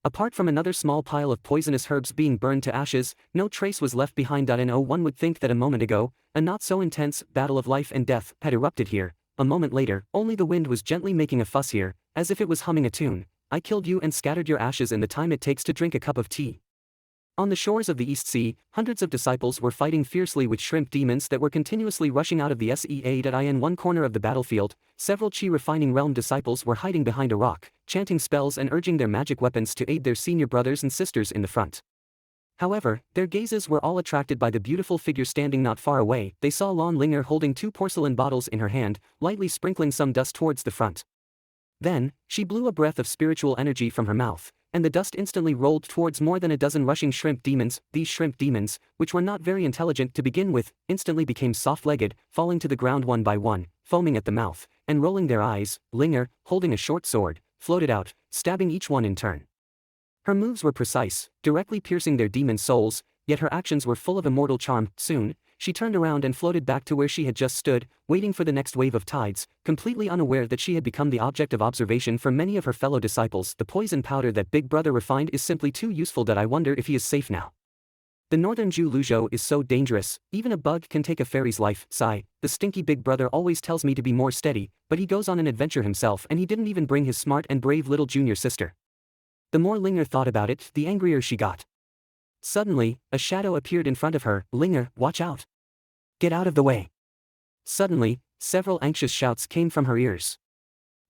Apart from another small pile of poisonous herbs being burned to ashes, no trace was left behind. One would think that a moment ago, a not-so-intense battle of life and death had erupted here. A moment later, only the wind was gently making a fuss here, as if it was humming a tune. I killed you and scattered your ashes in the time it takes to drink a cup of tea. On the shores of the East Sea, hundreds of disciples were fighting fiercely with shrimp demons that were continuously rushing out of the sea. In one corner of the battlefield, several Chi refining realm disciples were hiding behind a rock, chanting spells and urging their magic weapons to aid their senior brothers and sisters in the front. However, their gazes were all attracted by the beautiful figure standing not far away. They saw Lan Linger holding 2 porcelain bottles in her hand, lightly sprinkling some dust towards the front. Then, she blew a breath of spiritual energy from her mouth, and the dust instantly rolled towards more than a dozen rushing shrimp demons. These shrimp demons, which were not very intelligent to begin with, instantly became soft-legged, falling to the ground one by one, foaming at the mouth, and rolling their eyes. Linger, holding a short sword, floated out, stabbing each one in turn. Her moves were precise, directly piercing their demon souls, yet her actions were full of immortal charm. Soon, she turned around and floated back to where she had just stood, waiting for the next wave of tides, completely unaware that she had become the object of observation for many of her fellow disciples. The poison powder that Big Brother refined is simply too useful. I wonder if he is safe now. The northern Zhu Luzhou is so dangerous, even a bug can take a fairy's life. Sigh, the stinky Big Brother always tells me to be more steady, but he goes on an adventure himself and he didn't even bring his smart and brave little junior sister. The more Linger thought about it, the angrier she got. Suddenly, a shadow appeared in front of her. Linger, watch out. Get out of the way. Suddenly, several anxious shouts came from her ears.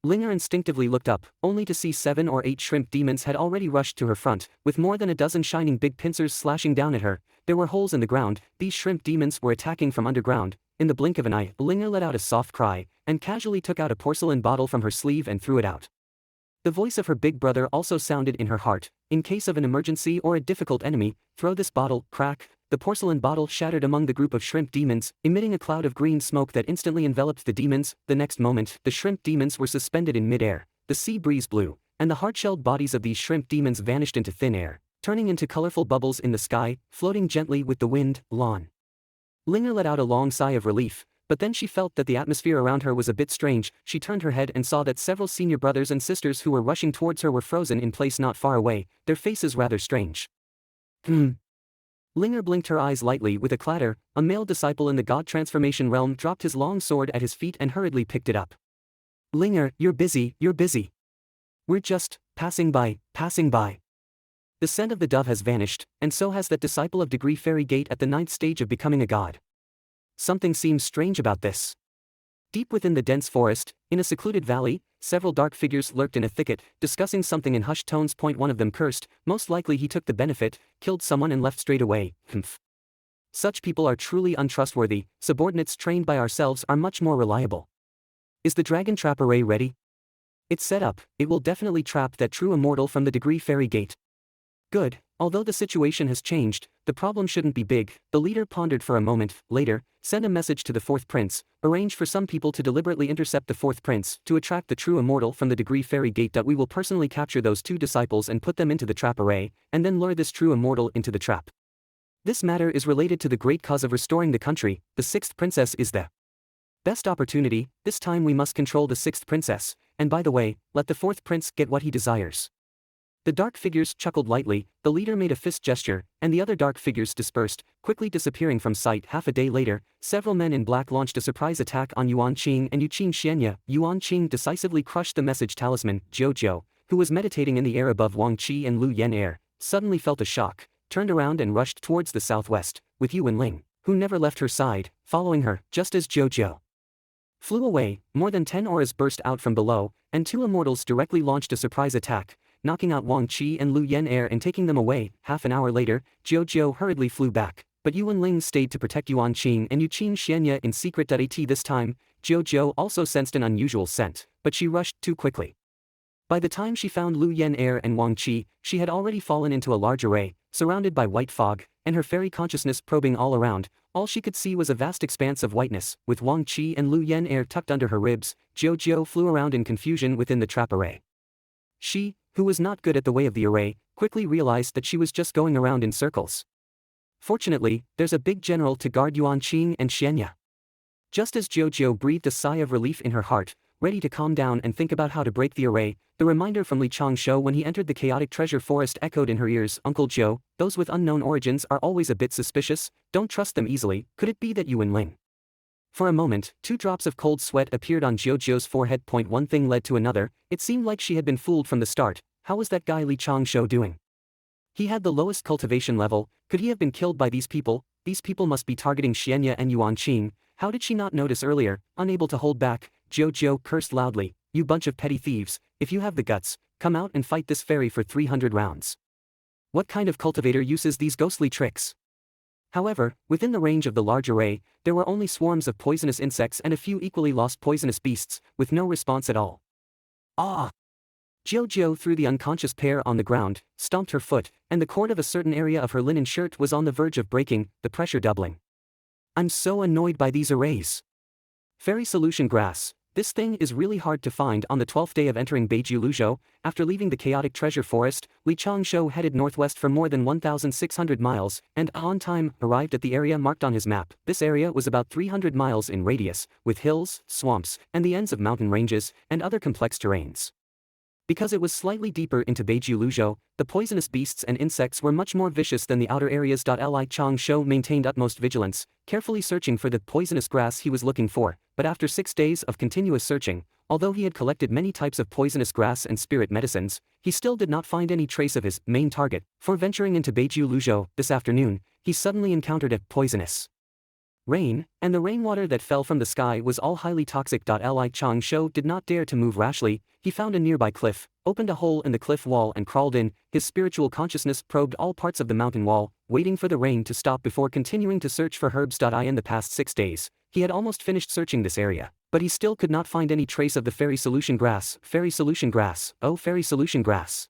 Linger instinctively looked up, only to see 7 or 8 shrimp demons had already rushed to her front, with more than a dozen shining big pincers slashing down at her. There were holes in the ground, these shrimp demons were attacking from underground. In the blink of an eye, Linger let out a soft cry, and casually took out a porcelain bottle from her sleeve and threw it out. The voice of her big brother also sounded in her heart. In case of an emergency or a difficult enemy, throw this bottle. Crack. The porcelain bottle shattered among the group of shrimp demons, emitting a cloud of green smoke that instantly enveloped the demons. The next moment, the shrimp demons were suspended in mid-air. The sea breeze blew, and the hard-shelled bodies of these shrimp demons vanished into thin air, turning into colorful bubbles in the sky, floating gently with the wind. Lawn. Linger let out a long sigh of relief, but then she felt that the atmosphere around her was a bit strange. She turned her head and saw that several senior brothers and sisters who were rushing towards her were frozen in place not far away, their faces rather strange. Linger blinked her eyes lightly with a clatter. A male disciple in the god transformation realm dropped his long sword at his feet and hurriedly picked it up. Linger, you're busy. We're just passing by. The scent of the dove has vanished, and so has that disciple of degree fairy gate at the 9th stage of becoming a god. Something seems strange about this. Deep within the dense forest, in a secluded valley, several dark figures lurked in a thicket, discussing something in hushed tones. One of them cursed. Most likely he took the benefit, killed someone and left straight away. Such people are truly untrustworthy. Subordinates trained by ourselves are much more reliable. Is the dragon trap array ready? It's set up. It will definitely trap that true immortal from the degree fairy gate. Good. Although the situation has changed, the problem shouldn't be big. The leader pondered for a moment. Later, send a message to the 4th prince, arrange for some people to deliberately intercept the 4th prince, to attract the true immortal from the degree fairy gate. We will personally capture those 2 disciples and put them into the trap array, and then lure this true immortal into the trap. This matter is related to the great cause of restoring the country. The 6th princess is the best opportunity. This time we must control the 6th princess, and by the way, let the 4th prince get what he desires. The dark figures chuckled lightly. The leader made a fist gesture, and the other dark figures dispersed, quickly disappearing from sight. Half a day later, several men in black launched a surprise attack on Yuan Qing and Yuqing Xianya. Yuan Qing decisively crushed the message talisman. Zhou, who was meditating in the air above Wang Qi and Lu Yan Air, suddenly felt a shock, turned around and rushed towards the southwest, with Yu Wenling, who never left her side, following her. Just as Zhou flew away, more than 10 auras burst out from below, and 2 immortals directly launched a surprise attack, knocking out Wang Qi and Lu Yan Air and taking them away. Half an hour later, Zhou hurriedly flew back, but Yu Wenling stayed to protect Yuan Qing and Yuqing Xianya in secret. This time, Zhou also sensed an unusual scent, but she rushed too quickly. By the time she found Lu Yan Air and Wang Qi, she had already fallen into a large array, surrounded by white fog, and her fairy consciousness probing all around. All she could see was a vast expanse of whiteness. With Wang Qi and Lu Yan Air tucked under her ribs, Zhou flew around in confusion within the trap array. She, who was not good at the way of the array, quickly realized that she was just going around in circles. Fortunately, there's a big general to guard Yuan Qing and Xianya. Just as Zhou breathed a sigh of relief in her heart, ready to calm down and think about how to break the array, the reminder from Li Changshou when he entered the chaotic treasure forest echoed in her ears. Uncle Zhou, those with unknown origins are always a bit suspicious, don't trust them easily. Could it be that Yu Wenling? For a moment, 2 drops of cold sweat appeared on Zhou's forehead. One thing led to another. It seemed like she had been fooled from the start. How was that guy Li Changshou doing? He had the lowest cultivation level. Could he have been killed by these people? These people must be targeting Xianya and Yuan Qing. How did she not notice earlier? Unable to hold back, Zhou cursed loudly. You bunch of petty thieves, if you have the guts, come out and fight this fairy for 300 rounds. What kind of cultivator uses these ghostly tricks? However, within the range of the large array, there were only swarms of poisonous insects and a few equally lost poisonous beasts, with no response at all. Ah! Zhou threw the unconscious pair on the ground, stomped her foot, and the cord of a certain area of her linen shirt was on the verge of breaking, the pressure doubling. I'm so annoyed by these arrays. Fairy solution grass. This thing is really hard to find. On the 12th day of entering Beiju Luzhou, after leaving the chaotic treasure forest, Li Changshou headed northwest for more than 1,600 miles, and on time, arrived at the area marked on his map. This area was about 300 miles in radius, with hills, swamps, and the ends of mountain ranges, and other complex terrains. Because it was slightly deeper into Beiju Luzhou, the poisonous beasts and insects were much more vicious than the outer areas. Li Changshou maintained utmost vigilance, carefully searching for the poisonous grass he was looking for, but after 6 days of continuous searching, although he had collected many types of poisonous grass and spirit medicines, he still did not find any trace of his main target. For venturing into Beiju Luzhou this afternoon, he suddenly encountered a poisonous Rain, and the rainwater that fell from the sky was all highly toxic. Li Changshou did not dare to move rashly. He found a nearby cliff, opened a hole in the cliff wall and crawled in. His spiritual consciousness probed all parts of the mountain wall, waiting for the rain to stop before continuing to search for herbs. In the past 6 days, he had almost finished searching this area, but he still could not find any trace of the fairy solution grass. Fairy solution grass, oh fairy solution grass.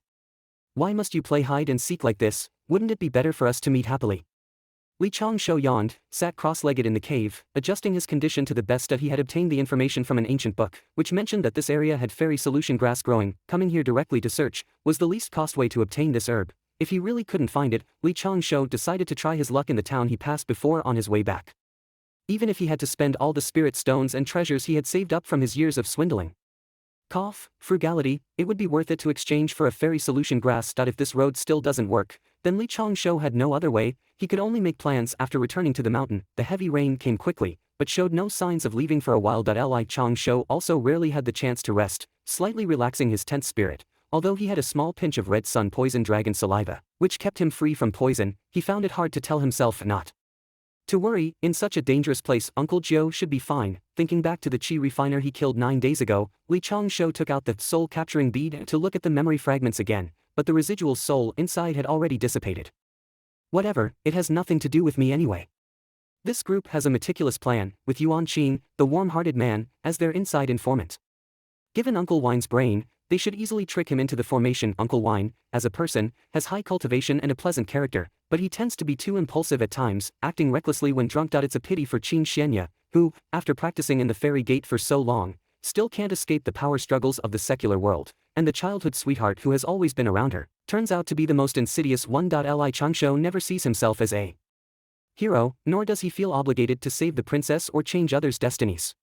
Why must you play hide and seek like this? Wouldn't it be better for us to meet happily? Li Changshou yawned, sat cross-legged in the cave, adjusting his condition to the best that he had obtained the information from an ancient book, which mentioned that this area had fairy solution grass growing. Coming here directly to search was the least cost way to obtain this herb. If he really couldn't find it, Li Changshou decided to try his luck in the town he passed before on his way back. Even if he had to spend all the spirit stones and treasures he had saved up from his years of swindling. Frugality, it would be worth it to exchange for a fairy solution grass. If this road still doesn't work, then Li Changshou had no other way. He could only make plans after returning to the mountain. The heavy rain came quickly, but showed no signs of leaving for a while. Li Changshou also rarely had the chance to rest, slightly relaxing his tense spirit. Although he had a small pinch of red sun poison dragon saliva, which kept him free from poison, he found it hard to tell himself not to worry. In such a dangerous place, Uncle Jiu should be fine. Thinking back to the chi refiner he killed 9 days ago, Li Changshou took out the soul-capturing bead to look at the memory fragments again, but the residual soul inside had already dissipated. Whatever, it has nothing to do with me anyway. This group has a meticulous plan, with Yuan Qing, the warm-hearted man, as their inside informant. Given Uncle Wine's brain, they should easily trick him into the formation. Uncle Wine, as a person, has high cultivation and a pleasant character, but he tends to be too impulsive at times, acting recklessly when drunk. It's a pity for Qin Xianya, who, after practicing in the fairy gate for so long, still can't escape the power struggles of the secular world, and the childhood sweetheart who has always been around her, turns out to be the most insidious one. Li Changshou never sees himself as a hero, nor does he feel obligated to save the princess or change others' destinies.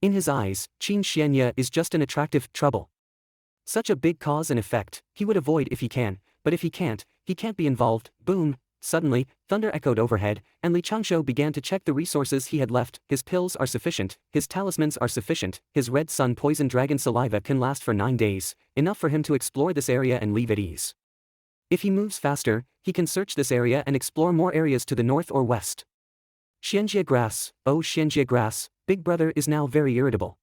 In his eyes, Qin Xianya is just an attractive trouble. Such a big cause and effect, he would avoid if he can, but if he can't be involved. Boom! Suddenly, thunder echoed overhead, and Li Changshou began to check the resources he had left. His pills are sufficient, his talismans are sufficient, his red sun poison dragon saliva can last for 9 days, enough for him to explore this area and leave at ease. If he moves faster, he can search this area and explore more areas to the north or west. Xianjia grass, oh Xianjia grass, Big Brother is now very irritable.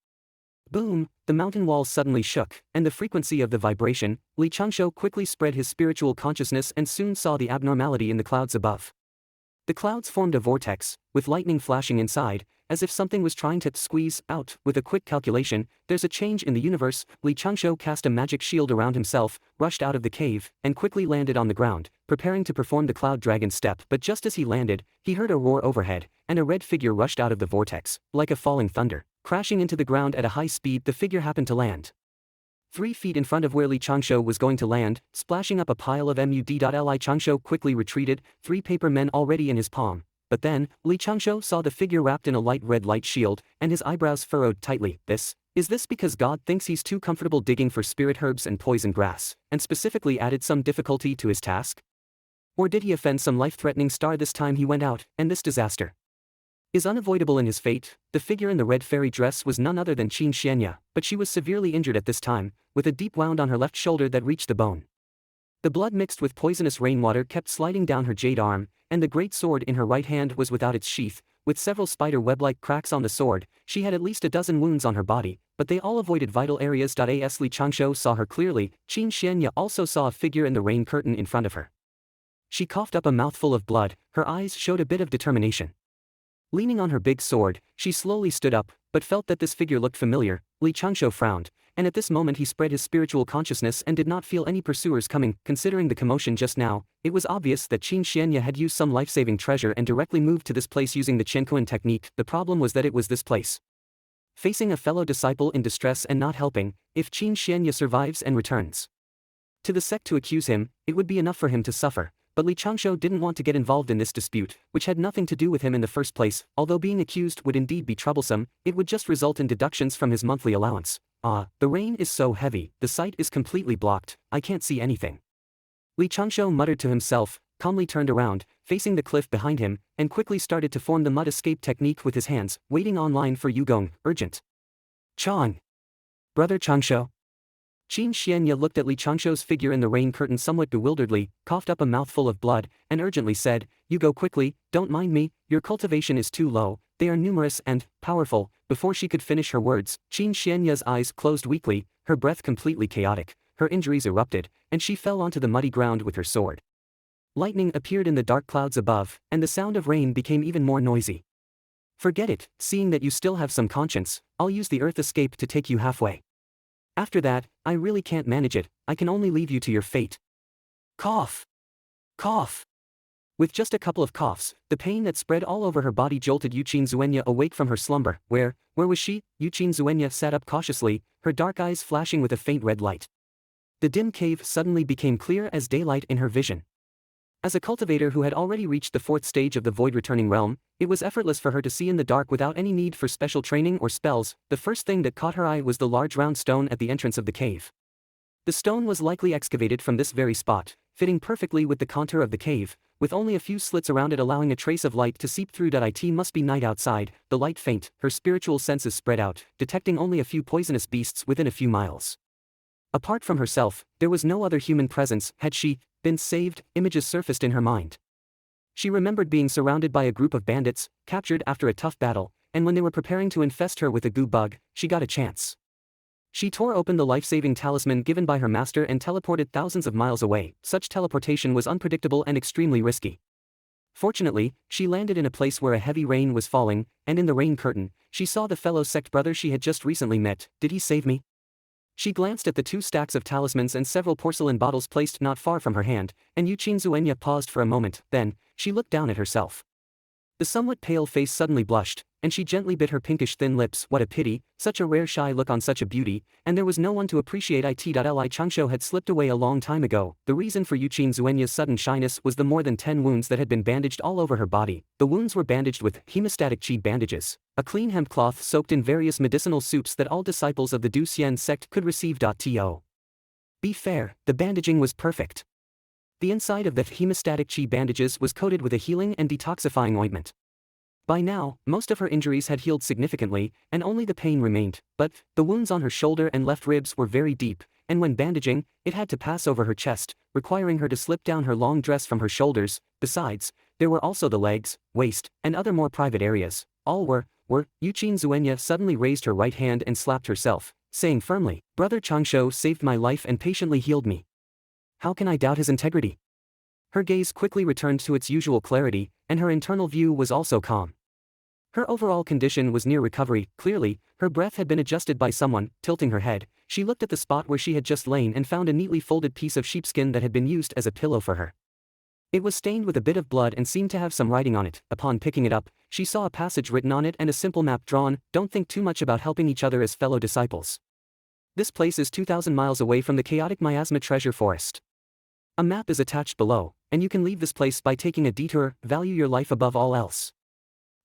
Boom! The mountain walls suddenly shook, and the frequency of the vibration. Li Changshou quickly spread his spiritual consciousness and soon saw the abnormality in the clouds above. The clouds formed a vortex, with lightning flashing inside, as if something was trying to squeeze out. With a quick calculation, there's a change in the universe. Li Changshou cast a magic shield around himself, rushed out of the cave, and quickly landed on the ground, preparing to perform the cloud dragon step. But just as he landed, he heard a roar overhead, and a red figure rushed out of the vortex, like a falling thunder. Crashing into the ground at a high speed, the figure happened to land 3 feet in front of where Li Changshou was going to land, splashing up a pile of mud. Li Changshou quickly retreated, 3 paper men already in his palm. But then, Li Changshou saw the figure wrapped in a light red light shield, and his eyebrows furrowed tightly. Is this because God thinks he's too comfortable digging for spirit herbs and poison grass, and specifically added some difficulty to his task? Or did he offend some life-threatening star this time he went out, and this disaster is unavoidable in his fate? The figure in the red fairy dress was none other than Qin Xianya, but she was severely injured at this time, with a deep wound on her left shoulder that reached the bone. The blood mixed with poisonous rainwater kept sliding down her jade arm, and the great sword in her right hand was without its sheath, with several spider web-like cracks on the sword. She had at least a dozen wounds on her body, but they all avoided vital areas. As Li Changshou saw her clearly, Qin Xianya also saw a figure in the rain curtain in front of her. She coughed up a mouthful of blood, her eyes showed a bit of determination. Leaning on her big sword, she slowly stood up, but felt that this figure looked familiar. Li Changshou frowned, and at this moment he spread his spiritual consciousness and did not feel any pursuers coming. Considering the commotion just now, it was obvious that Qin Xianya had used some life-saving treasure and directly moved to this place using the Qiankuan technique. The problem was that it was this place. Facing a fellow disciple in distress and not helping, if Qin Xianya survives and returns to the sect to accuse him, it would be enough for him to suffer. But Li Changshou didn't want to get involved in this dispute, which had nothing to do with him in the first place. Although being accused would indeed be troublesome, it would just result in deductions from his monthly allowance. The rain is so heavy, the sight is completely blocked, I can't see anything. Li Changshou muttered to himself, calmly turned around, facing the cliff behind him, and quickly started to form the mud escape technique with his hands, waiting online for Yugong. Urgent. Chang. Brother Changshou. Qin Xianya looked at Li Changshou's figure in the rain curtain somewhat bewilderedly, coughed up a mouthful of blood, and urgently said, "You go quickly, don't mind me, your cultivation is too low, they are numerous and powerful." Before she could finish her words, Qin Xianya's eyes closed weakly, her breath completely chaotic, her injuries erupted, and she fell onto the muddy ground with her sword. Lightning appeared in the dark clouds above, and the sound of rain became even more noisy. "Forget it, seeing that you still have some conscience, I'll use the earth escape to take you halfway. After that, I really can't manage it, I can only leave you to your fate." Cough! Cough! With just a couple of coughs, the pain that spread all over her body jolted Yuqin Zuenya awake from her slumber. Where was she? Yuqin Zuenya sat up cautiously, her dark eyes flashing with a faint red light. The dim cave suddenly became clear as daylight in her vision. As a cultivator who had already reached the 4th stage of the void-returning realm, it was effortless for her to see in the dark without any need for special training or spells. The first thing that caught her eye was the large round stone at the entrance of the cave. The stone was likely excavated from this very spot, fitting perfectly with the contour of the cave, with only a few slits around it allowing a trace of light to seep through. It must be night outside, the light faint, her spiritual senses spread out, detecting only a few poisonous beasts within a few miles. Apart from herself, there was no other human presence. Had she been saved? Images surfaced in her mind. She remembered being surrounded by a group of bandits, captured after a tough battle, and when they were preparing to infest her with a goo bug, she got a chance. She tore open the life-saving talisman given by her master and teleported thousands of miles away. Such teleportation was unpredictable and extremely risky. Fortunately, she landed in a place where a heavy rain was falling, and in the rain curtain, she saw the fellow sect brother she had just recently met. Did he save me? She glanced at the 2 stacks of talismans and several porcelain bottles placed not far from her hand, and Yuqin Zuenya paused for a moment. Then, she looked down at herself. The somewhat pale face suddenly blushed, and she gently bit her pinkish thin lips. What a pity, such a rare shy look on such a beauty, and there was no one to appreciate it. Li Changshou had slipped away a long time ago. The reason for Yuqin Zuenya's sudden shyness was the more than 10 wounds that had been bandaged all over her body. The wounds were bandaged with hemostatic chi bandages, a clean hemp cloth soaked in various medicinal soups that all disciples of the Du Xian sect could receive. To be fair, the bandaging was perfect. The inside of the hemostatic chi bandages was coated with a healing and detoxifying ointment. By now, most of her injuries had healed significantly, and only the pain remained, but the wounds on her shoulder and left ribs were very deep, and when bandaging, it had to pass over her chest, requiring her to slip down her long dress from her shoulders. Besides, there were also the legs, waist, and other more private areas. All were. Yuqin Zuenya suddenly raised her right hand and slapped herself, saying firmly, "Brother Changshou saved my life and patiently healed me. How can I doubt his integrity?" Her gaze quickly returned to its usual clarity, and her internal view was also calm. Her overall condition was near recovery. Clearly, her breath had been adjusted by someone. Tilting her head, she looked at the spot where she had just lain and found a neatly folded piece of sheepskin that had been used as a pillow for her. It was stained with a bit of blood and seemed to have some writing on it. Upon picking it up, she saw a passage written on it and a simple map drawn. "Don't think too much about helping each other as fellow disciples. This place is 2,000 miles away from the chaotic miasma treasure forest. A map is attached below, and you can leave this place by taking a detour. Value your life above all else.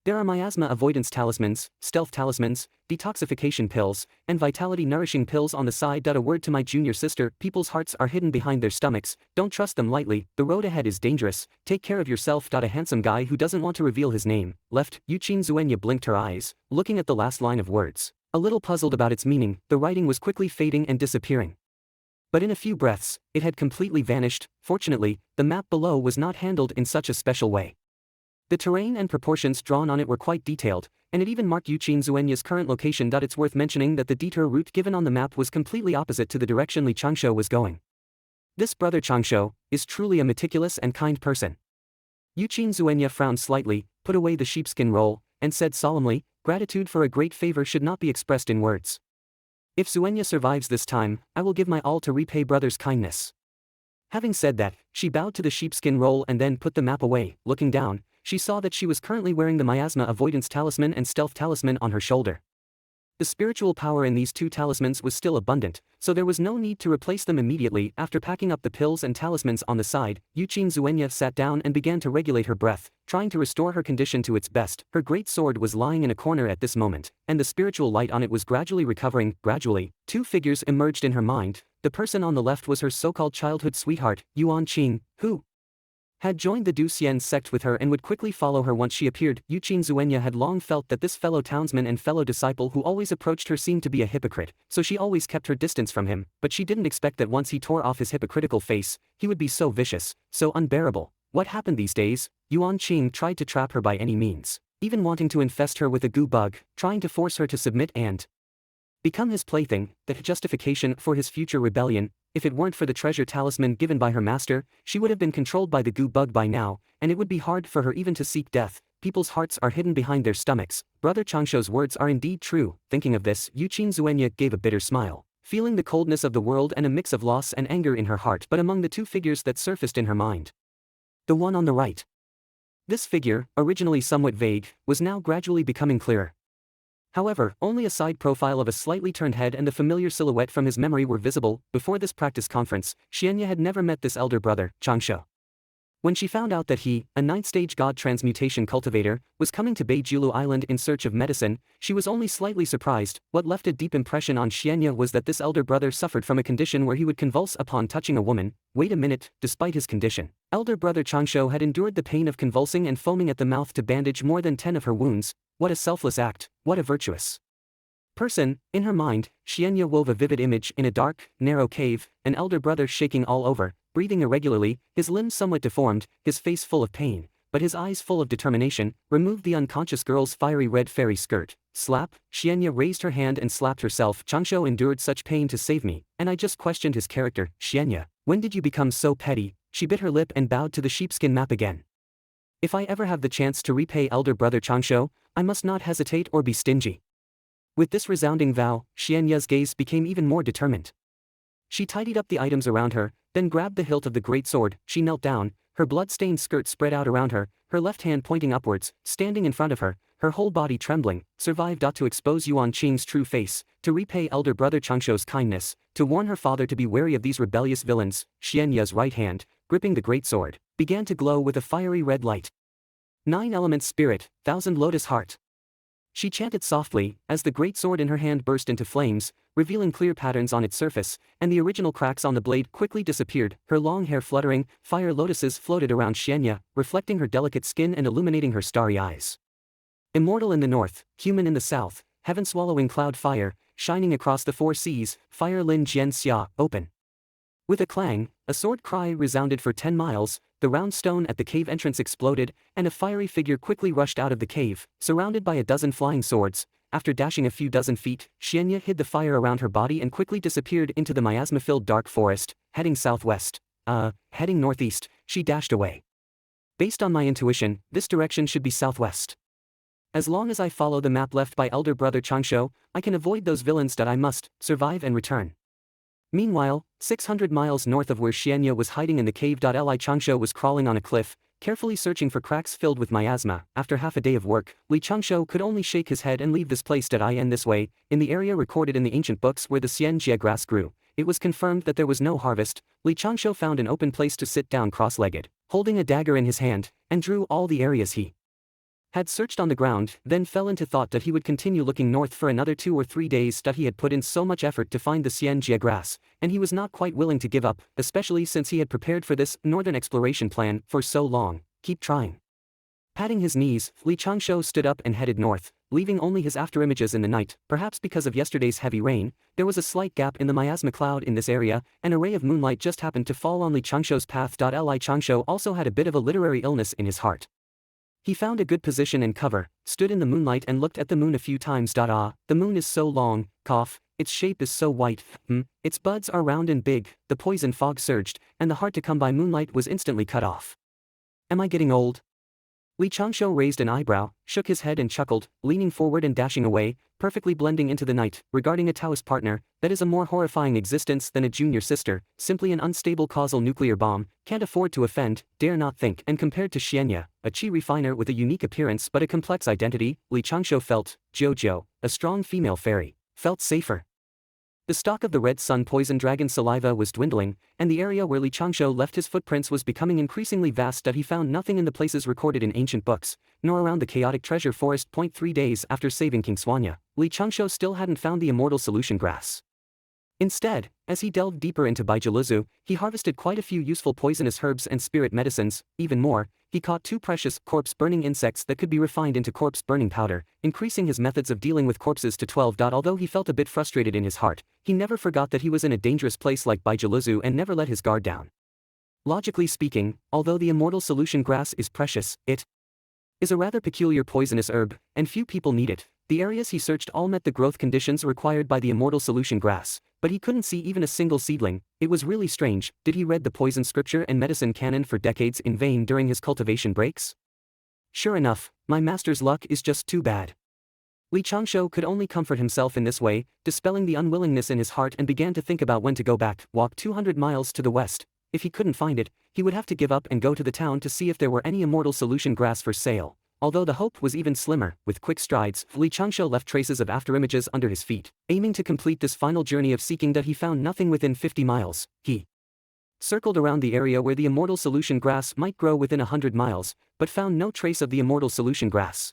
There are miasma avoidance talismans, stealth talismans, detoxification pills, and vitality-nourishing pills on the side. A word to my junior sister, people's hearts are hidden behind their stomachs, don't trust them lightly, the road ahead is dangerous, take care of yourself." A handsome guy who doesn't want to reveal his name, left. Yuqin Zuenya blinked her eyes, looking at the last line of words. A little puzzled about its meaning, the writing was quickly fading and disappearing. But in a few breaths, it had completely vanished. Fortunately, the map below was not handled in such a special way. The terrain and proportions drawn on it were quite detailed, and it even marked Yuqin Zuenya's current location. It's worth mentioning that the detour route given on the map was completely opposite to the direction Li Changshou was going. This brother Changshou is truly a meticulous and kind person. Yuqin Zuenya frowned slightly, put away the sheepskin roll, and said solemnly, "Gratitude for a great favor should not be expressed in words. If Zuenya survives this time, I will give my all to repay brother's kindness." Having said that, she bowed to the sheepskin roll and then put the map away. Looking down, she saw that she was currently wearing the miasma avoidance talisman and stealth talisman on her shoulder. The spiritual power in these 2 talismans was still abundant, so there was no need to replace them immediately. After packing up the pills and talismans on the side, Yuqin Zuenya sat down and began to regulate her breath, trying to restore her condition to its best. Her great sword was lying in a corner at this moment, and the spiritual light on it was gradually recovering. Gradually, 2 figures emerged in her mind. The person on the left was her so-called childhood sweetheart, Yuan Qing, who had joined the Duxian sect with her and would quickly follow her once she appeared. Yuqin Zuenya had long felt that this fellow townsman and fellow disciple who always approached her seemed to be a hypocrite, so she always kept her distance from him, but she didn't expect that once he tore off his hypocritical face, he would be so vicious, so unbearable. What happened these days? Yuan Qing tried to trap her by any means, even wanting to infest her with a goo bug, trying to force her to submit and become his plaything, the justification for his future rebellion. If it weren't for the treasure talisman given by her master, she would have been controlled by the goo bug by now, and it would be hard for her even to seek death. People's hearts are hidden behind their stomachs. Brother Changshou's words are indeed true. Thinking of this, Yuqin Zuenya gave a bitter smile, feeling the coldness of the world and a mix of loss and anger in her heart. But among the two figures that surfaced in her mind, the one on the right. This figure, originally somewhat vague, was now gradually becoming clearer. However, only a side profile of a slightly turned head and the familiar silhouette from his memory were visible. Before this practice conference, Xianya had never met this elder brother, Changshou. When she found out that he, a ninth-stage god transmutation cultivator, was coming to Beijulu Island in search of medicine, she was only slightly surprised. What left a deep impression on Xianya was that this elder brother suffered from a condition where he would convulse upon touching a woman. Wait a minute, despite his condition, elder brother Changshou had endured the pain of convulsing and foaming at the mouth to bandage more than 10 of her wounds. What a selfless act, what a virtuous person. In her mind, Xianya wove a vivid image in a dark, narrow cave, an elder brother shaking all over, breathing irregularly, his limbs somewhat deformed, his face full of pain, but his eyes full of determination. Removed the unconscious girl's fiery red fairy skirt. Slap, Xianya raised her hand and slapped herself. Changshou endured such pain to save me, and I just questioned his character. Xianya, when did you become so petty? She bit her lip and bowed to the sheepskin map again. If I ever have the chance to repay elder brother Changshou, I must not hesitate or be stingy. With this resounding vow, Xianya's gaze became even more determined. She tidied up the items around her, then grabbed the hilt of the great sword. She knelt down, her blood-stained skirt spread out around her, her left hand pointing upwards, standing in front of her, her whole body trembling. Survived to expose Yuan Qing's true face, to repay elder brother Changshou's kindness, to warn her father to be wary of these rebellious villains. Xianya's right hand, gripping the great sword, began to glow with a fiery red light. 9 elements spirit, 1000 lotus heart. She chanted softly, as the great sword in her hand burst into flames, revealing clear patterns on its surface, and the original cracks on the blade quickly disappeared. Her long hair fluttering, fire lotuses floated around Xianya, reflecting her delicate skin and illuminating her starry eyes. Immortal in the north, human in the south, heaven-swallowing cloud fire, shining across the 4 seas, fire Lin Jian Xia, open. With a clang, a sword cry resounded for 10 miles, the round stone at the cave entrance exploded, and a fiery figure quickly rushed out of the cave, surrounded by a dozen flying swords. After dashing a few dozen feet, Xianya hid the fire around her body and quickly disappeared into the miasma-filled dark forest. Heading southwest. Heading northeast, she dashed away. Based on my intuition, this direction should be southwest. As long as I follow the map left by elder brother Changshou, I can avoid those villains that I must survive and return. Meanwhile, 600 miles north of where Xianya was hiding in the cave. Li Changshou was crawling on a cliff, carefully searching for cracks filled with miasma. After half a day of work, Li Changshou could only shake his head and leave this place. In this way, in the area recorded in the ancient books where the Xianjia grass grew, it was confirmed that there was no harvest. Li Changshou found an open place to sit down cross-legged, holding a dagger in his hand, and drew all the areas he had searched on the ground, then fell into thought that he would continue looking north for another 2 or 3 days. He had put in so much effort to find the Xianjia grass, and he was not quite willing to give up, especially since he had prepared for this northern exploration plan for so long. Keep trying. Patting his knees, Li Changshou stood up and headed north, leaving only his afterimages in the night. Perhaps because of yesterday's heavy rain, there was a slight gap in the miasma cloud in this area. An ray of moonlight just happened to fall on Li Changshou's path. Li Changshou also had a bit of a literary illness in his heart. He found a good position and cover, stood in the moonlight and looked at the moon a few times. The moon is so long, cough, its shape is so white, its buds are round and big. The poison fog surged, and the hard to come by moonlight was instantly cut off. Am I getting old? Li Changshou raised an eyebrow, shook his head and chuckled, leaning forward and dashing away, perfectly blending into the night. Regarding a Taoist partner, that is a more horrifying existence than a junior sister, simply an unstable causal nuclear bomb, can't afford to offend, dare not think. And compared to Xianya, a chi refiner with a unique appearance but a complex identity, Li Changshou felt, Jojo, a strong female fairy, felt safer. The stock of the red sun poison dragon saliva was dwindling, and the area where Li Changshou left his footprints was becoming increasingly vast. He found nothing in the places recorded in ancient books, nor around the chaotic treasure forest. 3 days after saving King Swanya, Li Changshou still hadn't found the immortal solution grass. Instead, as he delved deeper into Baijiluzu, he harvested quite a few useful poisonous herbs and spirit medicines. Even more, he caught 2 precious corpse-burning insects that could be refined into corpse-burning powder, increasing his methods of dealing with corpses to 12. Although he felt a bit frustrated in his heart, he never forgot that he was in a dangerous place like Baijiluzu and never let his guard down. Logically speaking, although the immortal solution grass is precious, it is a rather peculiar poisonous herb, and few people need it. The areas he searched all met the growth conditions required by the immortal solution grass, but he couldn't see even a single seedling. It was really strange. Did he read the poison scripture and medicine canon for decades in vain during his cultivation breaks? Sure enough, my master's luck is just too bad. Li Changshou could only comfort himself in this way, dispelling the unwillingness in his heart, and began to think about when to go back. Walk 200 miles to the west. If he couldn't find it, he would have to give up and go to the town to see if there were any immortal solution grass for sale. Although the hope was even slimmer, with quick strides, Li Changshou left traces of afterimages under his feet. Aiming to complete this final journey of seeking that he found nothing within 50 miles, he circled around the area where the immortal solution grass might grow within 100 miles, but found no trace of the immortal solution grass.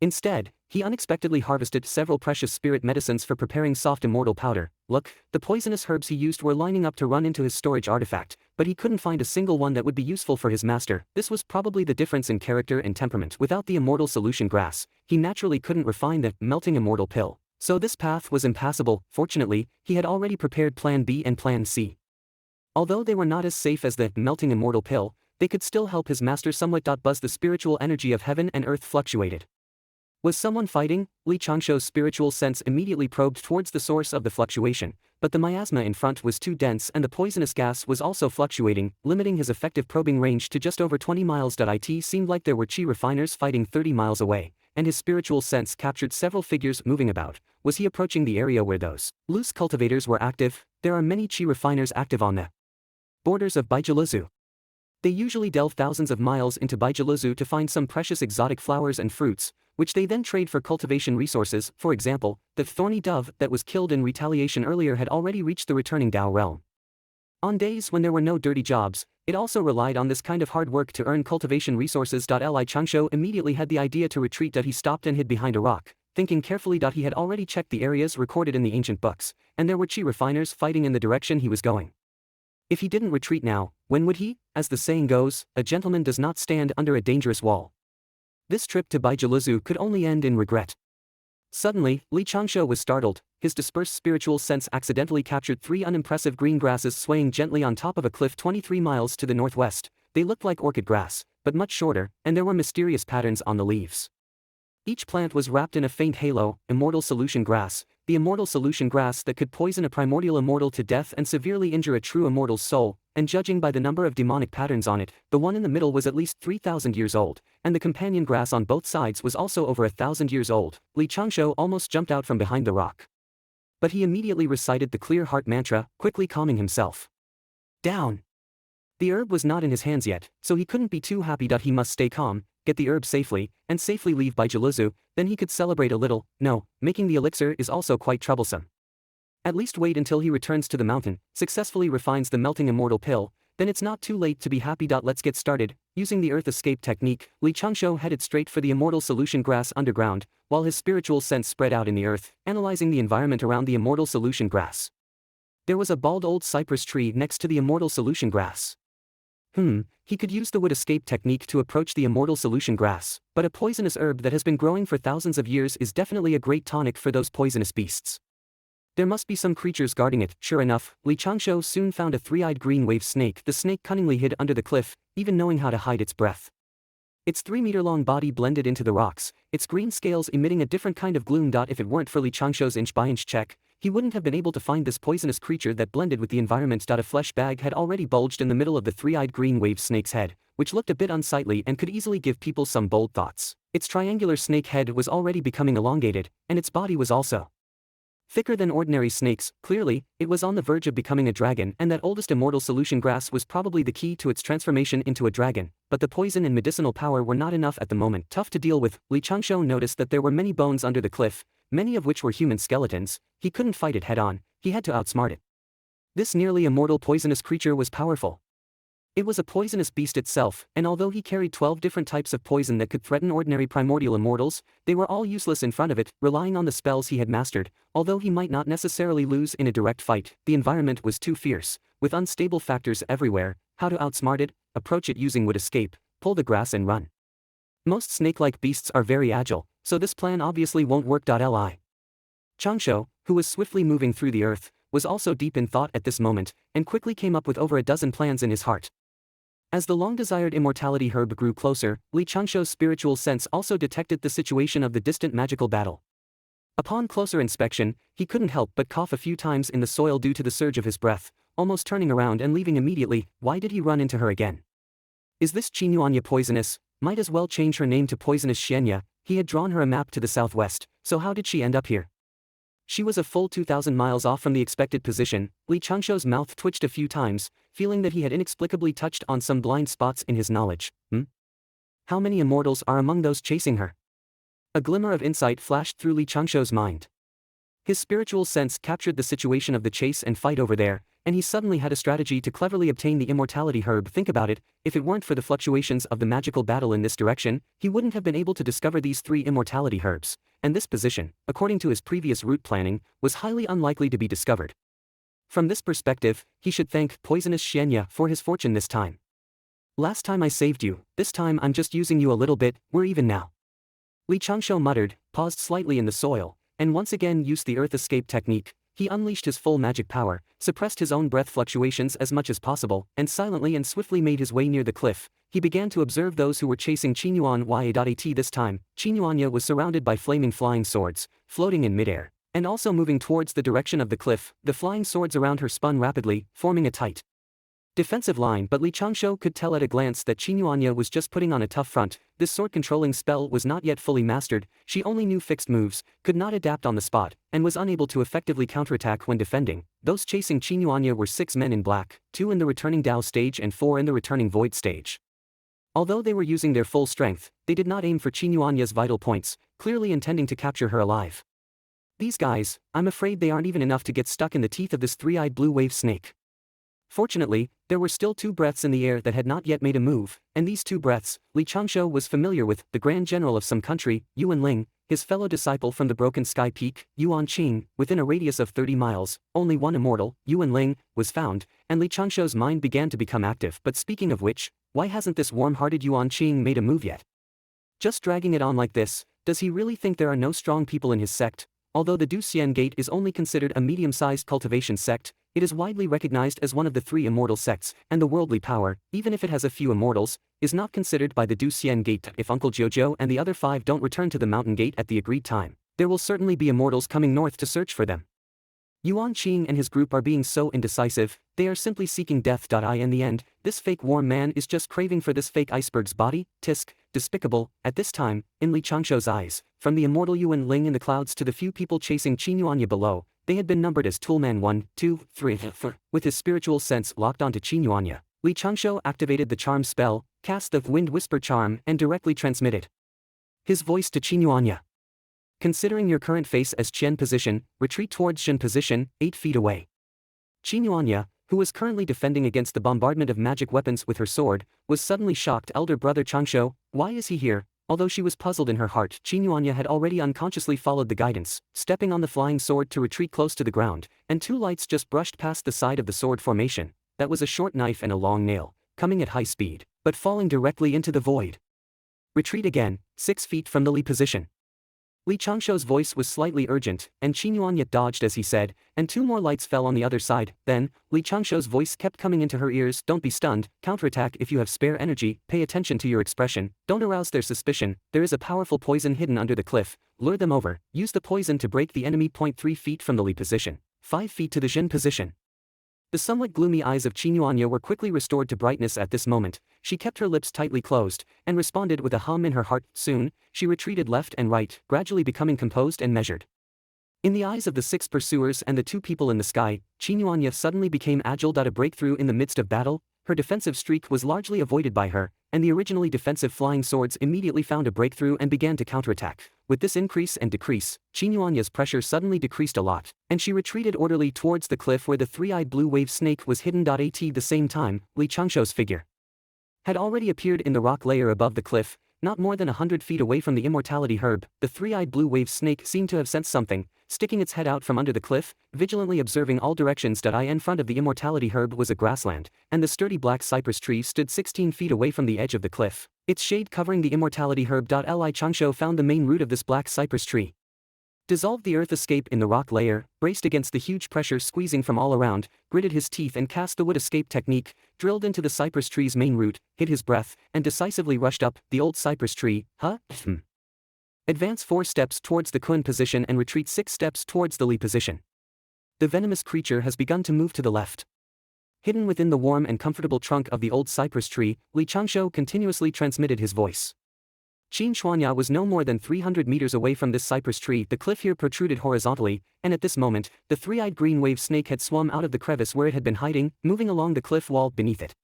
Instead, he unexpectedly harvested several precious spirit medicines for preparing soft immortal powder. Look, the poisonous herbs he used were lining up to run into his storage artifact, but he couldn't find a single one that would be useful for his master. This was probably the difference in character and temperament. Without the immortal solution grass, he naturally couldn't refine the melting immortal pill. So this path was impassable. Fortunately, he had already prepared Plan B and Plan C. Although they were not as safe as the melting immortal pill, they could still help his master somewhat. Buzz the spiritual energy of heaven and earth fluctuated. Was someone fighting? Li Changshou's spiritual sense immediately probed towards the source of the fluctuation, but the miasma in front was too dense and the poisonous gas was also fluctuating, limiting his effective probing range to just over 20 miles. It seemed like there were chi refiners fighting 30 miles away, and his spiritual sense captured several figures moving about. Was he approaching the area where those loose cultivators were active? There are many chi refiners active on the borders of Baijiluzu. They usually delve thousands of miles into Baijiluzu to find some precious exotic flowers and fruits, which they then trade for cultivation resources. For example, the thorny dove that was killed in retaliation earlier had already reached the returning Dao realm. On days when there were no dirty jobs, it also relied on this kind of hard work to earn cultivation resources. Li Changshou immediately had the idea to retreat. He stopped and hid behind a rock, thinking carefully. He had already checked the areas recorded in the ancient books, and there were chi refiners fighting in the direction he was going. If he didn't retreat now, when would he? As the saying goes, a gentleman does not stand under a dangerous wall. This trip to Baijiluzu could only end in regret. Suddenly, Li Changshou was startled. His dispersed spiritual sense accidentally captured 3 unimpressive green grasses swaying gently on top of a cliff 23 miles to the northwest. They looked like orchid grass, but much shorter, and there were mysterious patterns on the leaves. Each plant was wrapped in a faint halo. Immortal solution grass, the immortal solution grass that could poison a primordial immortal to death and severely injure a true immortal's soul. And judging by the number of demonic patterns on it, the one in the middle was at least 3,000 years old, and the companion grass on both sides was also over 1,000 years old. Li Changshou almost jumped out from behind the rock. But he immediately recited the clear heart mantra, quickly calming himself down. The herb was not in his hands yet, so he couldn't be too happy. He must stay calm, get the herb safely, and safely leave Baijiluzu, then he could celebrate a little. No, making the elixir is also quite troublesome. At least wait until he returns to the mountain, successfully refines the melting immortal pill, then it's not too late to be happy. Let's get started. Using the earth escape technique, Li Changshou headed straight for the immortal solution grass underground, while his spiritual sense spread out in the earth, analyzing the environment around the immortal solution grass. There was a bald old cypress tree next to the immortal solution grass. He could use the wood escape technique to approach the immortal solution grass, but a poisonous herb that has been growing for thousands of years is definitely a great tonic for those poisonous beasts. There must be some creatures guarding it. Sure enough, Li Changshou soon found a 3-eyed green wave snake. The snake cunningly hid under the cliff, even knowing how to hide its breath. Its 3-meter-long body blended into the rocks, its green scales emitting a different kind of gloom. If it weren't for Li Changshou's inch-by-inch check, he wouldn't have been able to find this poisonous creature that blended with the environment. A flesh bag had already bulged in the middle of the 3-eyed green wave snake's head, which looked a bit unsightly and could easily give people some bold thoughts. Its triangular snake head was already becoming elongated, and its body was also thicker than ordinary snakes. Clearly, it was on the verge of becoming a dragon, and that oldest immortal solution grass was probably the key to its transformation into a dragon, but the poison and medicinal power were not enough at the moment. Tough to deal with. Li Changshou noticed that there were many bones under the cliff, many of which were human skeletons. He couldn't fight it head on, he had to outsmart it. This nearly immortal poisonous creature was powerful. It was a poisonous beast itself, and although he carried 12 different types of poison that could threaten ordinary primordial immortals, they were all useless in front of it, relying on the spells he had mastered. Although he might not necessarily lose in a direct fight, the environment was too fierce, with unstable factors everywhere. How to outsmart it? Approach it using would escape, pull the grass and run. Most snake-like beasts are very agile, so this plan obviously won't work. Li. Changshou, who was swiftly moving through the earth, was also deep in thought at this moment, and quickly came up with over a dozen plans in his heart. As the long-desired immortality herb grew closer, Li Changshou's spiritual sense also detected the situation of the distant magical battle. Upon closer inspection, he couldn't help but cough a few times in the soil due to the surge of his breath, almost turning around and leaving immediately. Why did he run into her again? Is this Qinyuanya poisonous? Might as well change her name to Poisonous Xianya. He had drawn her a map to the southwest, so how did she end up here? She was a full 2,000 miles off from the expected position. Li Changshou's mouth twitched a few times, feeling that he had inexplicably touched on some blind spots in his knowledge. How many immortals are among those chasing her? A glimmer of insight flashed through Li Changshou's mind. His spiritual sense captured the situation of the chase and fight over there, and he suddenly had a strategy to cleverly obtain the immortality herb. Think about it, if it weren't for the fluctuations of the magical battle in this direction, he wouldn't have been able to discover these 3 immortality herbs, and this position, according to his previous route planning, was highly unlikely to be discovered. From this perspective, he should thank Poisonous Xianya for his fortune this time. Last time I saved you, this time I'm just using you a little bit, we're even now. Li Changshou muttered, paused slightly in the soil, and once again used the earth escape technique. He unleashed his full magic power, suppressed his own breath fluctuations as much as possible, and silently and swiftly made his way near the cliff. He began to observe those who were chasing Qinyuanya. This time, Qinyuanya was surrounded by flaming flying swords, floating in midair, and also moving towards the direction of the cliff. The flying swords around her spun rapidly, forming a tight defensive line, but Li Changshou could tell at a glance that Qinyuanya was just putting on a tough front. This sword-controlling spell was not yet fully mastered. She only knew fixed moves, could not adapt on the spot, and was unable to effectively counterattack when defending. Those chasing Qinyuanya were 6 men in black, 2 in the returning Dao stage and 4 in the returning Void stage. Although they were using their full strength, they did not aim for Qinyuanya's vital points, clearly intending to capture her alive. These guys, I'm afraid they aren't even enough to get stuck in the teeth of this 3-eyed blue wave snake. Fortunately, there were still 2 breaths in the air that had not yet made a move, and these 2 breaths, Li Changshou was familiar with. The Grand General of some country, Yuan Ling, his fellow disciple from the Broken Sky Peak, Yuan Qing. Within a radius of 30 miles, only one immortal, Yuan Ling, was found, and Li Changshou's mind began to become active. But speaking of which, why hasn't this warm-hearted Yuan Qing made a move yet? Just dragging it on like this, does he really think there are no strong people in his sect? Although the Duxian Gate is only considered a medium-sized cultivation sect, it is widely recognized as one of the 3 immortal sects, and the worldly power, even if it has a few immortals, is not considered by the Duxian Gate. If Uncle Jojo and the other 5 don't return to the mountain gate at the agreed time, there will certainly be immortals coming north to search for them. Yuan Qing and his group are being so indecisive, they are simply seeking death. In the end, this fake warm man is just craving for this fake iceberg's body. Tisk, despicable. At this time, in Li Changshou's eyes, from the immortal Yuan Ling in the clouds to the few people chasing Qinyuanya below, they had been numbered as Toolman 1, 2, 3, 4. With his spiritual sense locked onto Qinyuanya, Li Changshou activated the charm spell, cast the Wind Whisper charm, and directly transmitted his voice to Qinyuanya. Considering your current face as Qian position, retreat towards Shen position, 8 feet away. Qinyuanya, who was currently defending against the bombardment of magic weapons with her sword, was suddenly shocked. Elder brother Changshou, why is he here? Although she was puzzled in her heart, Qinyuanya had already unconsciously followed the guidance, stepping on the flying sword to retreat close to the ground, and 2 lights just brushed past the side of the sword formation. That was a short knife and a long nail, coming at high speed, but falling directly into the void. Retreat again, 6 feet from the Li position. Li Changshou's voice was slightly urgent, and Qinyuanya dodged as he said, and 2 more lights fell on the other side. Then, Li Changshou's voice kept coming into her ears. Don't be stunned, counterattack if you have spare energy, pay attention to your expression, don't arouse their suspicion, there is a powerful poison hidden under the cliff, lure them over, use the poison to break the enemy. 3 feet from the Li position, 5 feet to the Jin position. The somewhat gloomy eyes of Qinyuanya were quickly restored to brightness at this moment. She kept her lips tightly closed, and responded with a hum in her heart. Soon, she retreated left and right, gradually becoming composed and measured. In the eyes of the 6 pursuers and the 2 people in the sky, Qinyuanya suddenly became agile. A breakthrough in the midst of battle, her defensive streak was largely avoided by her, and the originally defensive flying swords immediately found a breakthrough and began to counterattack. With this increase and decrease, Qinyuanya's pressure suddenly decreased a lot, and she retreated orderly towards the cliff where the three-eyed blue wave snake was hidden. At the same time, Li Changshou's figure had already appeared in the rock layer above the cliff, not more than 100 feet away from the immortality herb. The three-eyed blue wave snake seemed to have sensed something, sticking its head out from under the cliff, vigilantly observing all directions. In front of the immortality herb was a grassland, and the sturdy black cypress tree stood 16 feet away from the edge of the cliff, its shade covering the immortality herb. Li Changshou found the main root of this black cypress tree. Dissolved the earth escape in the rock layer, braced against the huge pressure squeezing from all around, gritted his teeth and cast the wood escape technique, drilled into the cypress tree's main root, hid his breath, and decisively rushed up the old cypress tree. Advance 4 steps towards the Kun position and retreat 6 steps towards the Li position. The venomous creature has begun to move to the left. Hidden within the warm and comfortable trunk of the old cypress tree, Li Changshou continuously transmitted his voice. Qinyuanya was no more than 300 meters away from this cypress tree. The cliff here protruded horizontally, and at this moment, the three-eyed green wave snake had swum out of the crevice where it had been hiding, moving along the cliff wall beneath it.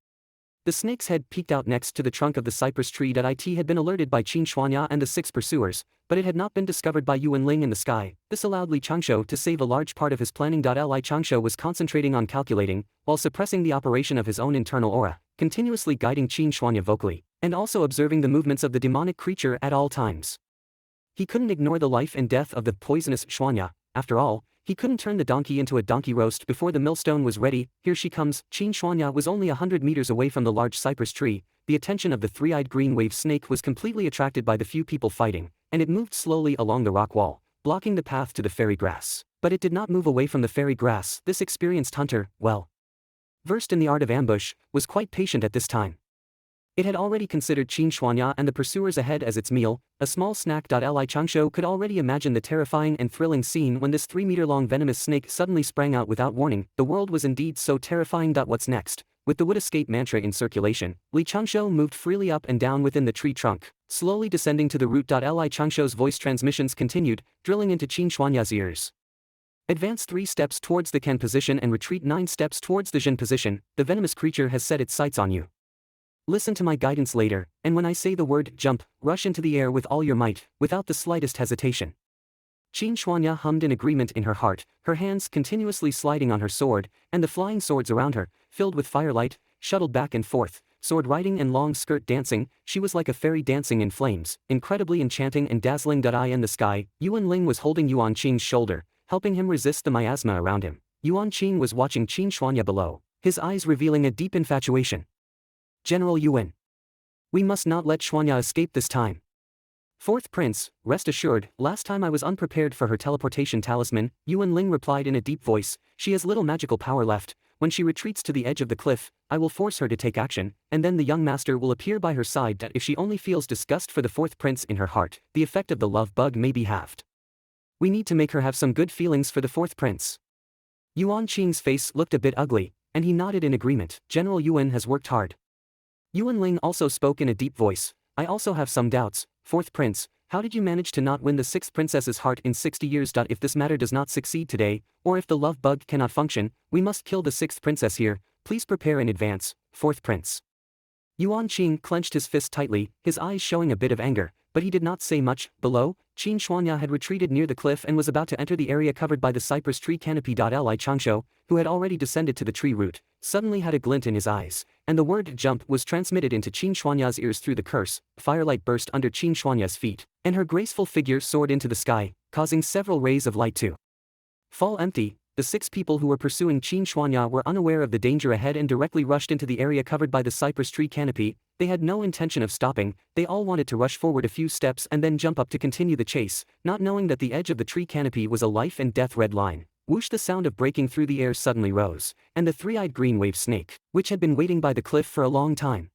The snake's head peeked out next to the trunk of the cypress tree. It had been alerted by Qinyuanya and the 6 pursuers, but it had not been discovered by Yuanling in the sky. This allowed Li Changshou to save a large part of his planning. Li Changshou was concentrating on calculating, while suppressing the operation of his own internal aura, continuously guiding Qinyuanya vocally, and also observing the movements of the demonic creature at all times. He couldn't ignore the life and death of the poisonous Shuanya. After all, he couldn't turn the donkey into a donkey roast before the millstone was ready. Here she comes. Qinyuanya was only 100 meters away from the large cypress tree. The attention of the three-eyed green wave snake was completely attracted by the few people fighting, and it moved slowly along the rock wall, blocking the path to the fairy grass. But it did not move away from the fairy grass. This experienced hunter, well versed in the art of ambush, was quite patient at this time. It had already considered Qinyuanya and the pursuers ahead as its meal, a small snack. Li Changshou could already imagine the terrifying and thrilling scene when this 3-meter-long venomous snake suddenly sprang out without warning. The world was indeed so terrifying. What's next? With the wood escape mantra in circulation, Li Changshou moved freely up and down within the tree trunk, slowly descending to the root. Li Changshou's voice transmissions continued, drilling into Qinyuanya's ears. Advance 3 steps towards the Ken position and retreat 9 steps towards the Jin position. The venomous creature has set its sights on you. Listen to my guidance later, and when I say the word jump, rush into the air with all your might, without the slightest hesitation. Qinyuanya hummed in agreement in her heart, her hands continuously sliding on her sword, and the flying swords around her, filled with firelight, shuttled back and forth, sword riding and long skirt dancing. She was like a fairy dancing in flames, incredibly enchanting and dazzling. In the sky, Yuanling was holding Yuan Qing's shoulder, helping him resist the miasma around him. Yuan Qing was watching Qinyuanya below, his eyes revealing a deep infatuation. General Yuan. We must not let Shuanya escape this time. Fourth Prince, rest assured, last time I was unprepared for her teleportation talisman, Yuanling replied in a deep voice. She has little magical power left. When she retreats to the edge of the cliff, I will force her to take action, and then the young master will appear by her side. If she only feels disgust for the fourth prince in her heart, the effect of the love bug may be halved. We need to make her have some good feelings for the fourth prince. Yuan Qing's face looked a bit ugly, and he nodded in agreement. General Yuan has worked hard. Yuanling also spoke in a deep voice. I also have some doubts, fourth prince. How did you manage to not win the sixth princess's heart in 60 years? If this matter does not succeed today, or if the love bug cannot function, we must kill the sixth princess here. Please prepare in advance, fourth prince. Yuan Qing clenched his fist tightly, his eyes showing a bit of anger, but he did not say much. Below, Qinyuanya had retreated near the cliff and was about to enter the area covered by the cypress tree canopy. Li Changshou, who had already descended to the tree root, suddenly had a glint in his eyes, and the word jump was transmitted into Qinyuanya's ears through the curse. Firelight burst under Qinyuanya's feet, and her graceful figure soared into the sky, causing several rays of light to fall empty. The 6 people who were pursuing Qinyuanya were unaware of the danger ahead and directly rushed into the area covered by the cypress tree canopy. They had no intention of stopping, they all wanted to rush forward a few steps and then jump up to continue the chase, not knowing that the edge of the tree canopy was a life and death red line. Whoosh! The sound of breaking through the air suddenly rose, and the three-eyed green wave snake, which had been waiting by the cliff for a long time,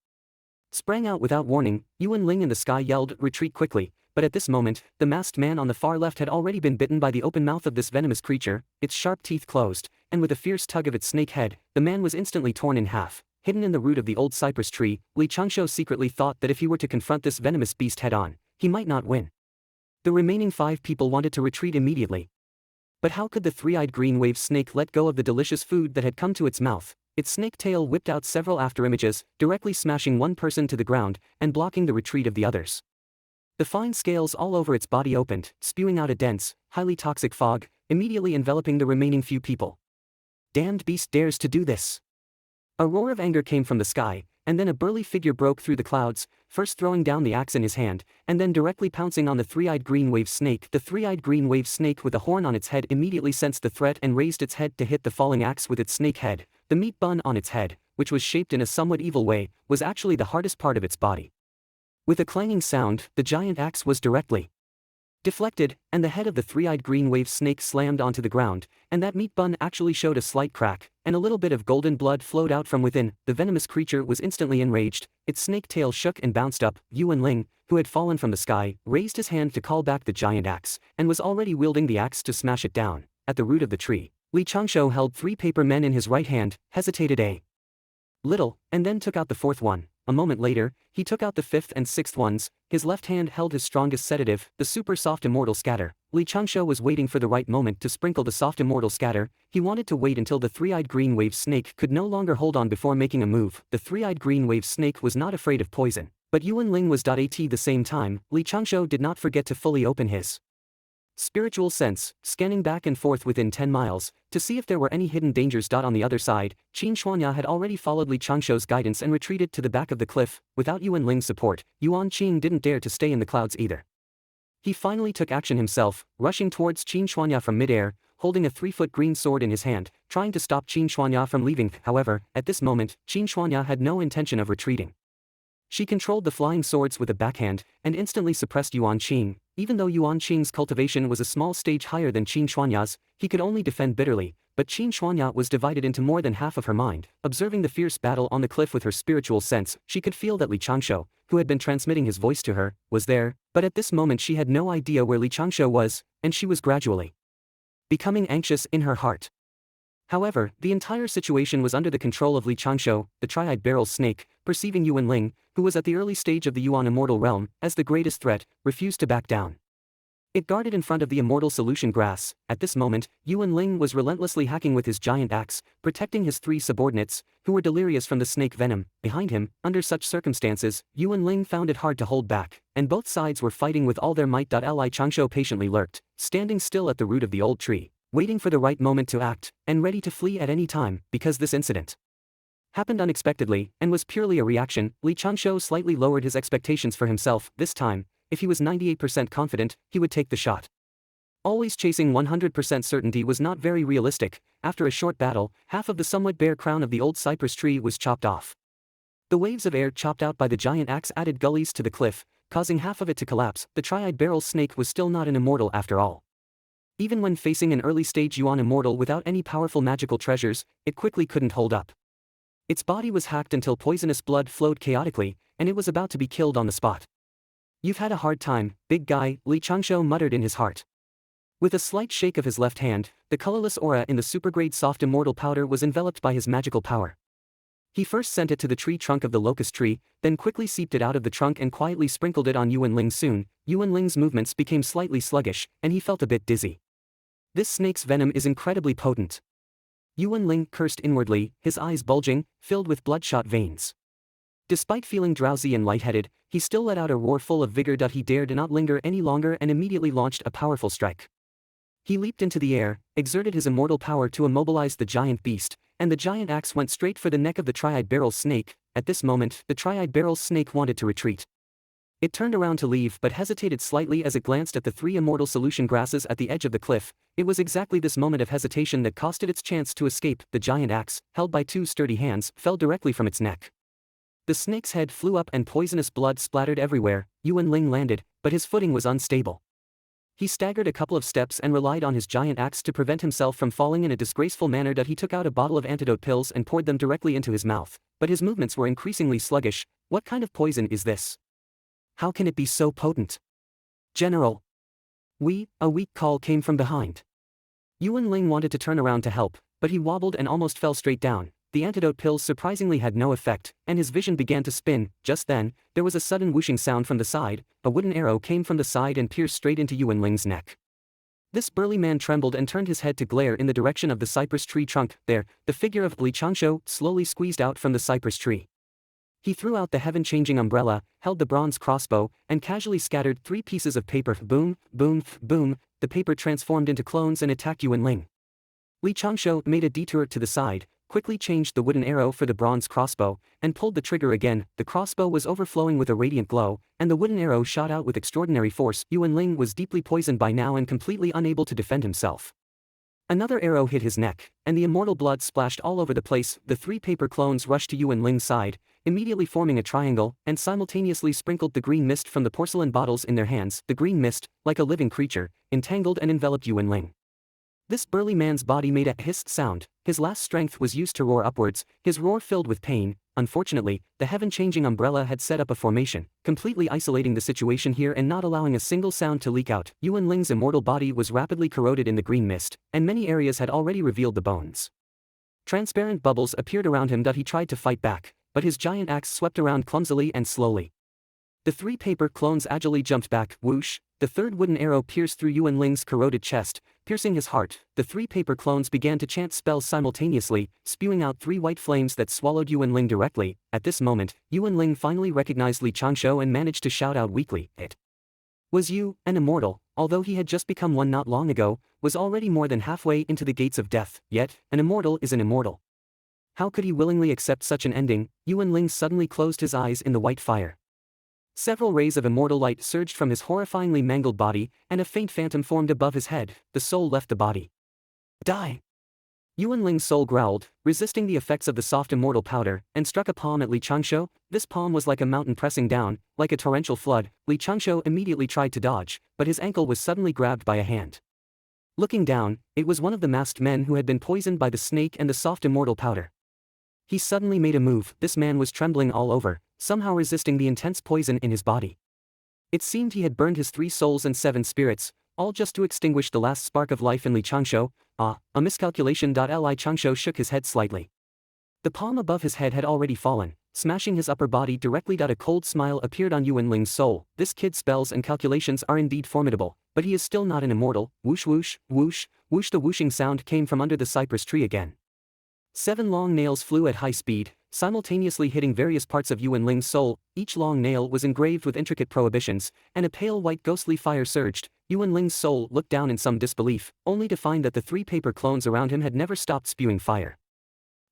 sprang out without warning. Yuanling in the sky yelled, retreat quickly. But at this moment, the masked man on the far left had already been bitten by the open mouth of this venomous creature, its sharp teeth closed, and with a fierce tug of its snake head, the man was instantly torn in half. Hidden in the root of the old cypress tree, Li Changshou secretly thought that if he were to confront this venomous beast head-on, he might not win. The remaining 5 people wanted to retreat immediately. But how could the three-eyed green wave snake let go of the delicious food that had come to its mouth? Its snake tail whipped out several afterimages, directly smashing one person to the ground, and blocking the retreat of the others. The fine scales all over its body opened, spewing out a dense, highly toxic fog, immediately enveloping the remaining few people. Damned beast dares to do this! A roar of anger came from the sky, and then a burly figure broke through the clouds, first throwing down the axe in his hand, and then directly pouncing on the three-eyed green wave snake. The three-eyed green wave snake with a horn on its head immediately sensed the threat and raised its head to hit the falling axe with its snake head. The meat bun on its head, which was shaped in a somewhat evil way, was actually the hardest part of its body. With a clanging sound, the giant axe was directly deflected, and the head of the three-eyed green wave snake slammed onto the ground, and that meat bun actually showed a slight crack, and a little bit of golden blood flowed out from within. The venomous creature was instantly enraged, its snake tail shook and bounced up. Yuan Ling, who had fallen from the sky, raised his hand to call back the giant axe, and was already wielding the axe to smash it down. At the root of the tree, Li Changshou held 3 paper men in his right hand, hesitated a little, and then took out the 4th one. A moment later, he took out the 5th and 6th ones. His left hand held his strongest sedative, the super soft immortal scatter. Li Changshou was waiting for the right moment to sprinkle the soft immortal scatter. He wanted to wait until the three-eyed green wave snake could no longer hold on before making a move. The three-eyed green wave snake was not afraid of poison, but Yuan Ling was. At the same time, Li Changshou did not forget to fully open his spiritual sense, scanning back and forth within 10 miles, to see if there were any hidden dangers. On the other side, Qin Shuanya had already followed Li Changshou's guidance and retreated to the back of the cliff. Without Yuan Ling's support, Yuan Qing didn't dare to stay in the clouds either. He finally took action himself, rushing towards Qin Shuanya from midair, holding a 3-foot green sword in his hand, trying to stop Qin Shuanya from leaving. However, at this moment, Qin Shuanya had no intention of retreating. She controlled the flying swords with a backhand, and instantly suppressed Yuan Qing. Even though Yuan Qing's cultivation was a small stage higher than Qin Shuanya's, he could only defend bitterly, but Qin Shuanya was divided into more than half of her mind. Observing the fierce battle on the cliff with her spiritual sense, she could feel that Li Changshou, who had been transmitting his voice to her, was there, but at this moment she had no idea where Li Changshou was, and she was gradually becoming anxious in her heart. However, the entire situation was under the control of Li Changshou, the tri-eyed barrel snake, perceiving Yuan Ling, who was at the early stage of the Yuan immortal realm, as the greatest threat, refused to back down. It guarded in front of the immortal solution grass. At this moment, Yuan Ling was relentlessly hacking with his giant axe, protecting his 3 subordinates, who were delirious from the snake venom. Behind him, under such circumstances, Yuan Ling found it hard to hold back, and both sides were fighting with all their might. Li Changshou patiently lurked, standing still at the root of the old tree, waiting for the right moment to act, and ready to flee at any time. Because this incident happened unexpectedly, and was purely a reaction, Li Changshou slightly lowered his expectations for himself. This time, if he was 98% confident, he would take the shot. Always chasing 100% certainty was not very realistic. After a short battle, half of the somewhat bare crown of the old cypress tree was chopped off. The waves of air chopped out by the giant axe added gullies to the cliff, causing half of it to collapse. The tri-eyed barrel snake was still not an immortal after all. Even when facing an early-stage Yuan immortal without any powerful magical treasures, it quickly couldn't hold up. Its body was hacked until poisonous blood flowed chaotically, and it was about to be killed on the spot. "You've had a hard time, big guy," Li Changshou muttered in his heart. With a slight shake of his left hand, the colorless aura in the supergrade soft immortal powder was enveloped by his magical power. He first sent it to the tree trunk of the locust tree, then quickly seeped it out of the trunk and quietly sprinkled it on Yuan Ling. Soon, Yuan Ling's movements became slightly sluggish, and he felt a bit dizzy. This snake's venom is incredibly potent. Yuan Ling cursed inwardly, his eyes bulging, filled with bloodshot veins. Despite feeling drowsy and lightheaded, he still let out a roar full of vigor. He dared not linger any longer and immediately launched a powerful strike. He leaped into the air, exerted his immortal power to immobilize the giant beast, and the giant axe went straight for the neck of the tri-eyed barrel snake. At this moment, the tri-eyed barrel snake wanted to retreat. It turned around to leave but hesitated slightly as it glanced at the 3 immortal solution grasses at the edge of the cliff. It was exactly this moment of hesitation that cost it its chance to escape. The giant axe, held by 2 sturdy hands, fell directly from its neck. The snake's head flew up and poisonous blood splattered everywhere. Yuan Ling landed, but his footing was unstable. He staggered a couple of steps and relied on his giant axe to prevent himself from falling in a disgraceful manner. He took out a bottle of antidote pills and poured them directly into his mouth, but his movements were increasingly sluggish. What kind of poison is this? How can it be so potent? General! A weak call came from behind. Yuan Ling wanted to turn around to help, but he wobbled and almost fell straight down. The antidote pills surprisingly had no effect, and his vision began to spin. Just then, there was a sudden whooshing sound from the side. A wooden arrow came from the side and pierced straight into Yuan Ling's neck. This burly man trembled and turned his head to glare in the direction of the cypress tree trunk. There, the figure of Li Changshou slowly squeezed out from the cypress tree. He threw out the heaven-changing umbrella, held the bronze crossbow, and casually scattered 3 pieces of paper. Boom, boom, boom, the paper transformed into clones and attacked Yuan Ling. Li Changshou made a detour to the side, quickly changed the wooden arrow for the bronze crossbow, and pulled the trigger again. The crossbow was overflowing with a radiant glow, and the wooden arrow shot out with extraordinary force. Yuan Ling was deeply poisoned by now and completely unable to defend himself. Another arrow hit his neck, and the immortal blood splashed all over the place. The 3 paper clones rushed to Yuan Ling's side, immediately forming a triangle, and simultaneously sprinkled the green mist from the porcelain bottles in their hands. The green mist, like a living creature, entangled and enveloped Yuan Ling. This burly man's body made a hissed sound. His last strength was used to roar upwards, his roar filled with pain. Unfortunately, the heaven-changing umbrella had set up a formation, completely isolating the situation here and not allowing a single sound to leak out. Yuan Ling's immortal body was rapidly corroded in the green mist, and many areas had already revealed the bones. Transparent bubbles appeared around him. He tried to fight back, but his giant axe swept around clumsily and slowly. The 3 paper clones agilely jumped back. Whoosh! The 3rd wooden arrow pierced through Yuan Ling's corroded chest, piercing his heart. The 3 paper clones began to chant spells simultaneously, spewing out 3 white flames that swallowed Yuan Ling directly. At this moment, Yuan Ling finally recognized Li Changshou and managed to shout out weakly, "It was you, an immortal." Although he had just become one not long ago, was already more than halfway into the gates of death. Yet, an immortal is an immortal. How could he willingly accept such an ending? Yuan Ling suddenly closed his eyes in the white fire. Several rays of immortal light surged from his horrifyingly mangled body, and a faint phantom formed above his head. The soul left the body. Die! Yuan Ling's soul growled, resisting the effects of the soft immortal powder, and struck a palm at Li Changshou. This palm was like a mountain pressing down, like a torrential flood. Li Changshou immediately tried to dodge, but his ankle was suddenly grabbed by a hand. Looking down, it was one of the masked men who had been poisoned by the snake and the soft immortal powder. He suddenly made a move. This man was trembling all over, somehow resisting the intense poison in his body. It seemed he had burned his 3 souls and 7 spirits, all just to extinguish the last spark of life in Li Changshou. A miscalculation. Li Changshou shook his head slightly. The palm above his head had already fallen, smashing his upper body directly. A cold smile appeared on Yuan Ling's soul. This kid's spells and calculations are indeed formidable, but he is still not an immortal. Whoosh whoosh, whoosh, whoosh. The whooshing sound came from under the cypress tree again. 7 long nails flew at high speed, simultaneously hitting various parts of Yuan Ling's soul. Each long nail was engraved with intricate prohibitions, and a pale white ghostly fire surged. Yuan Ling's soul looked down in some disbelief, only to find that the 3 paper clones around him had never stopped spewing fire.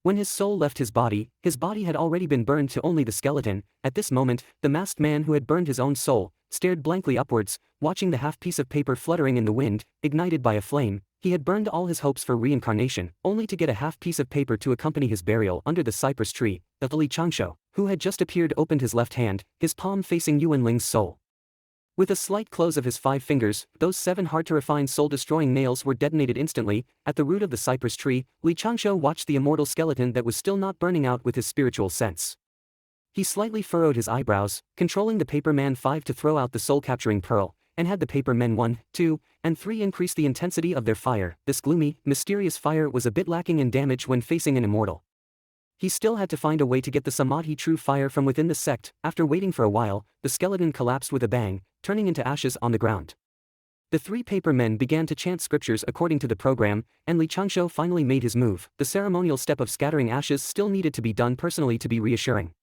When his soul left his body had already been burned to only the skeleton. At this moment, the masked man who had burned his own soul stared blankly upwards, watching the half piece of paper fluttering in the wind, ignited by a flame. He had burned all his hopes for reincarnation, only to get a half piece of paper to accompany his burial under the cypress tree. Li Changshou, who had just appeared, opened his left hand, his palm facing Yuan Ling's soul. With a slight close of his 5 fingers, those 7 hard-to-refine soul-destroying nails were detonated instantly. At the root of the cypress tree, Li Changshou watched the immortal skeleton that was still not burning out with his spiritual sense. He slightly furrowed his eyebrows, controlling the paper man 5 to throw out the soul-capturing pearl, and had the paper men 1, 2, and 3 increase the intensity of their fire. This gloomy, mysterious fire was a bit lacking in damage when facing an immortal. He still had to find a way to get the Samadhi true fire from within the sect. After waiting for a while, the skeleton collapsed with a bang, turning into ashes on the ground. The 3 paper men began to chant scriptures according to the program, and Li Changshou finally made his move. The ceremonial step of scattering ashes still needed to be done personally to be reassuring.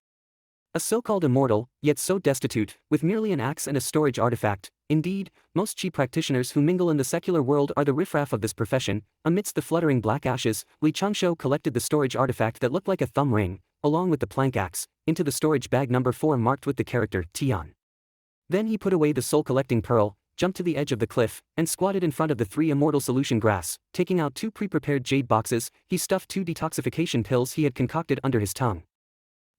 A so-called immortal, yet so destitute, with merely an axe and a storage artifact. Indeed, most chi practitioners who mingle in the secular world are the riffraff of this profession. Amidst the fluttering black ashes, Li Changshou collected the storage artifact that looked like a thumb ring, along with the plank axe, into the storage bag number 4 marked with the character Tian. Then he put away the soul-collecting pearl, jumped to the edge of the cliff, and squatted in front of the 3 immortal solution grass. Taking out 2 pre-prepared jade boxes, he stuffed 2 detoxification pills he had concocted under his tongue.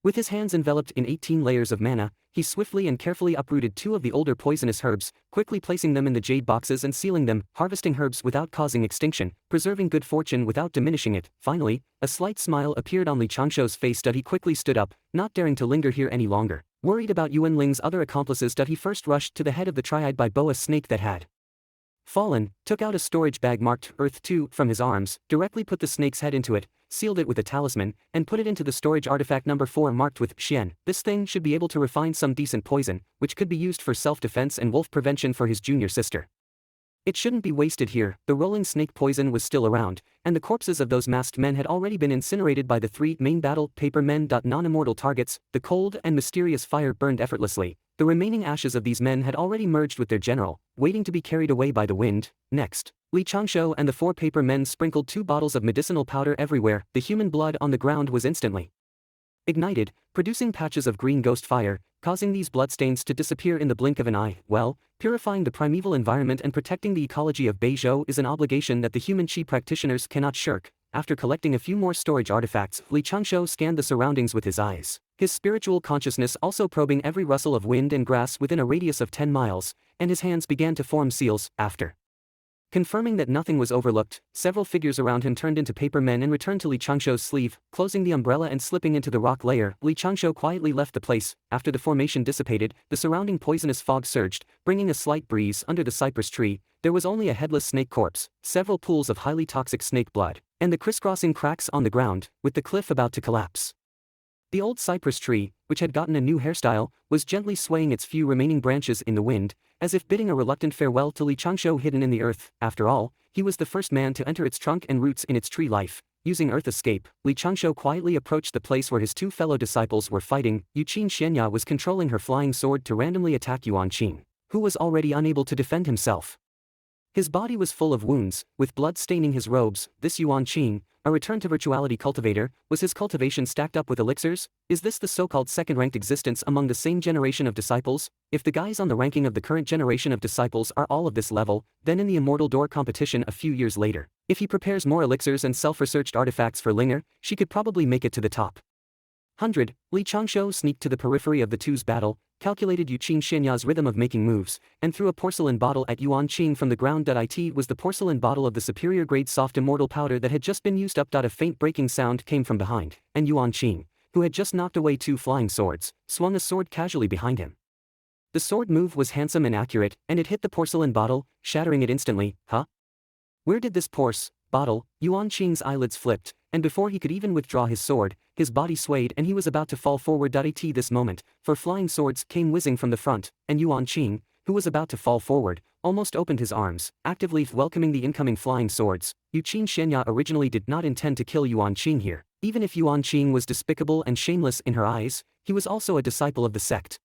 With his hands enveloped in 18 layers of mana, he swiftly and carefully uprooted 2 of the older poisonous herbs, quickly placing them in the jade boxes and sealing them, harvesting herbs without causing extinction, preserving good fortune without diminishing it. Finally, a slight smile appeared on Li Changshou's face. He quickly stood up, not daring to linger here any longer. Worried about Yuan Ling's other accomplices, he first rushed to the head of the triad by boa snake that had fallen, took out a storage bag marked Earth 2 from his arms, directly put the snake's head into it, sealed it with a talisman, and put it into the storage artifact number 4 marked with Xian. This thing should be able to refine some decent poison, which could be used for self-defense and wolf prevention for his junior sister. It shouldn't be wasted here. The rolling snake poison was still around, and the corpses of those masked men had already been incinerated by the three main battle paper men. Non-immortal targets. The cold and mysterious fire burned effortlessly. The remaining ashes of these men had already merged with their general, waiting to be carried away by the wind. Next, Changshou and the four paper men sprinkled 2 bottles of medicinal powder everywhere. The human blood on the ground was instantly ignited, producing patches of green ghost fire, causing these bloodstains to disappear in the blink of an eye. Well, purifying the primeval environment and protecting the ecology of Beizhou is an obligation that the human chi practitioners cannot shirk. After collecting a few more storage artifacts, Changshou scanned the surroundings with his eyes, his spiritual consciousness also probing every rustle of wind and grass within a radius of 10 miles, and his hands began to form seals. After confirming that nothing was overlooked, several figures around him turned into paper men and returned to Changshou's sleeve, closing the umbrella and slipping into the rock layer. Changshou quietly left the place. After the formation dissipated, the surrounding poisonous fog surged, bringing a slight breeze under the cypress tree. There was only a headless snake corpse, several pools of highly toxic snake blood, and the crisscrossing cracks on the ground, with the cliff about to collapse. The old cypress tree, which had gotten a new hairstyle, was gently swaying its few remaining branches in the wind, as if bidding a reluctant farewell to Changshou hidden in the earth. After all, he was the first man to enter its trunk and roots in its tree life. Using earth escape, Changshou quietly approached the place where his 2 fellow disciples were fighting. Yuqin Xianya was controlling her flying sword to randomly attack Yuanqing, who was already unable to defend himself. His body was full of wounds, with blood staining his robes. This Yuanqing, a return to virtuality cultivator, was his cultivation stacked up with elixirs? Is this the so-called second-ranked existence among the same generation of disciples? If the guys on the ranking of the current generation of disciples are all of this level, then in the immortal door competition a few years later, if he prepares more elixirs and self-researched artifacts for Linger, she could probably make it to the top 100. Changshou sneaked to the periphery of the two's battle, calculated Yuqin Xianya's rhythm of making moves, and threw a porcelain bottle at Yuanqing from the ground. It was the porcelain bottle of the superior grade soft immortal powder that had just been used up. A faint breaking sound came from behind, and Yuanqing, who had just knocked away 2 flying swords, swung a sword casually behind him. The sword move was handsome and accurate, and it hit the porcelain bottle, shattering it instantly. Huh? Where did this bottle? Yuanqing's eyelids flipped, and before he could even withdraw his sword, his body swayed and he was about to fall forward. This moment, 4 flying swords came whizzing from the front, and Yuanqing, who was about to fall forward, almost opened his arms, actively welcoming the incoming flying swords. Yuqin Xianya originally did not intend to kill Yuanqing here. Even if Yuanqing was despicable and shameless in her eyes, he was also a disciple of the sect,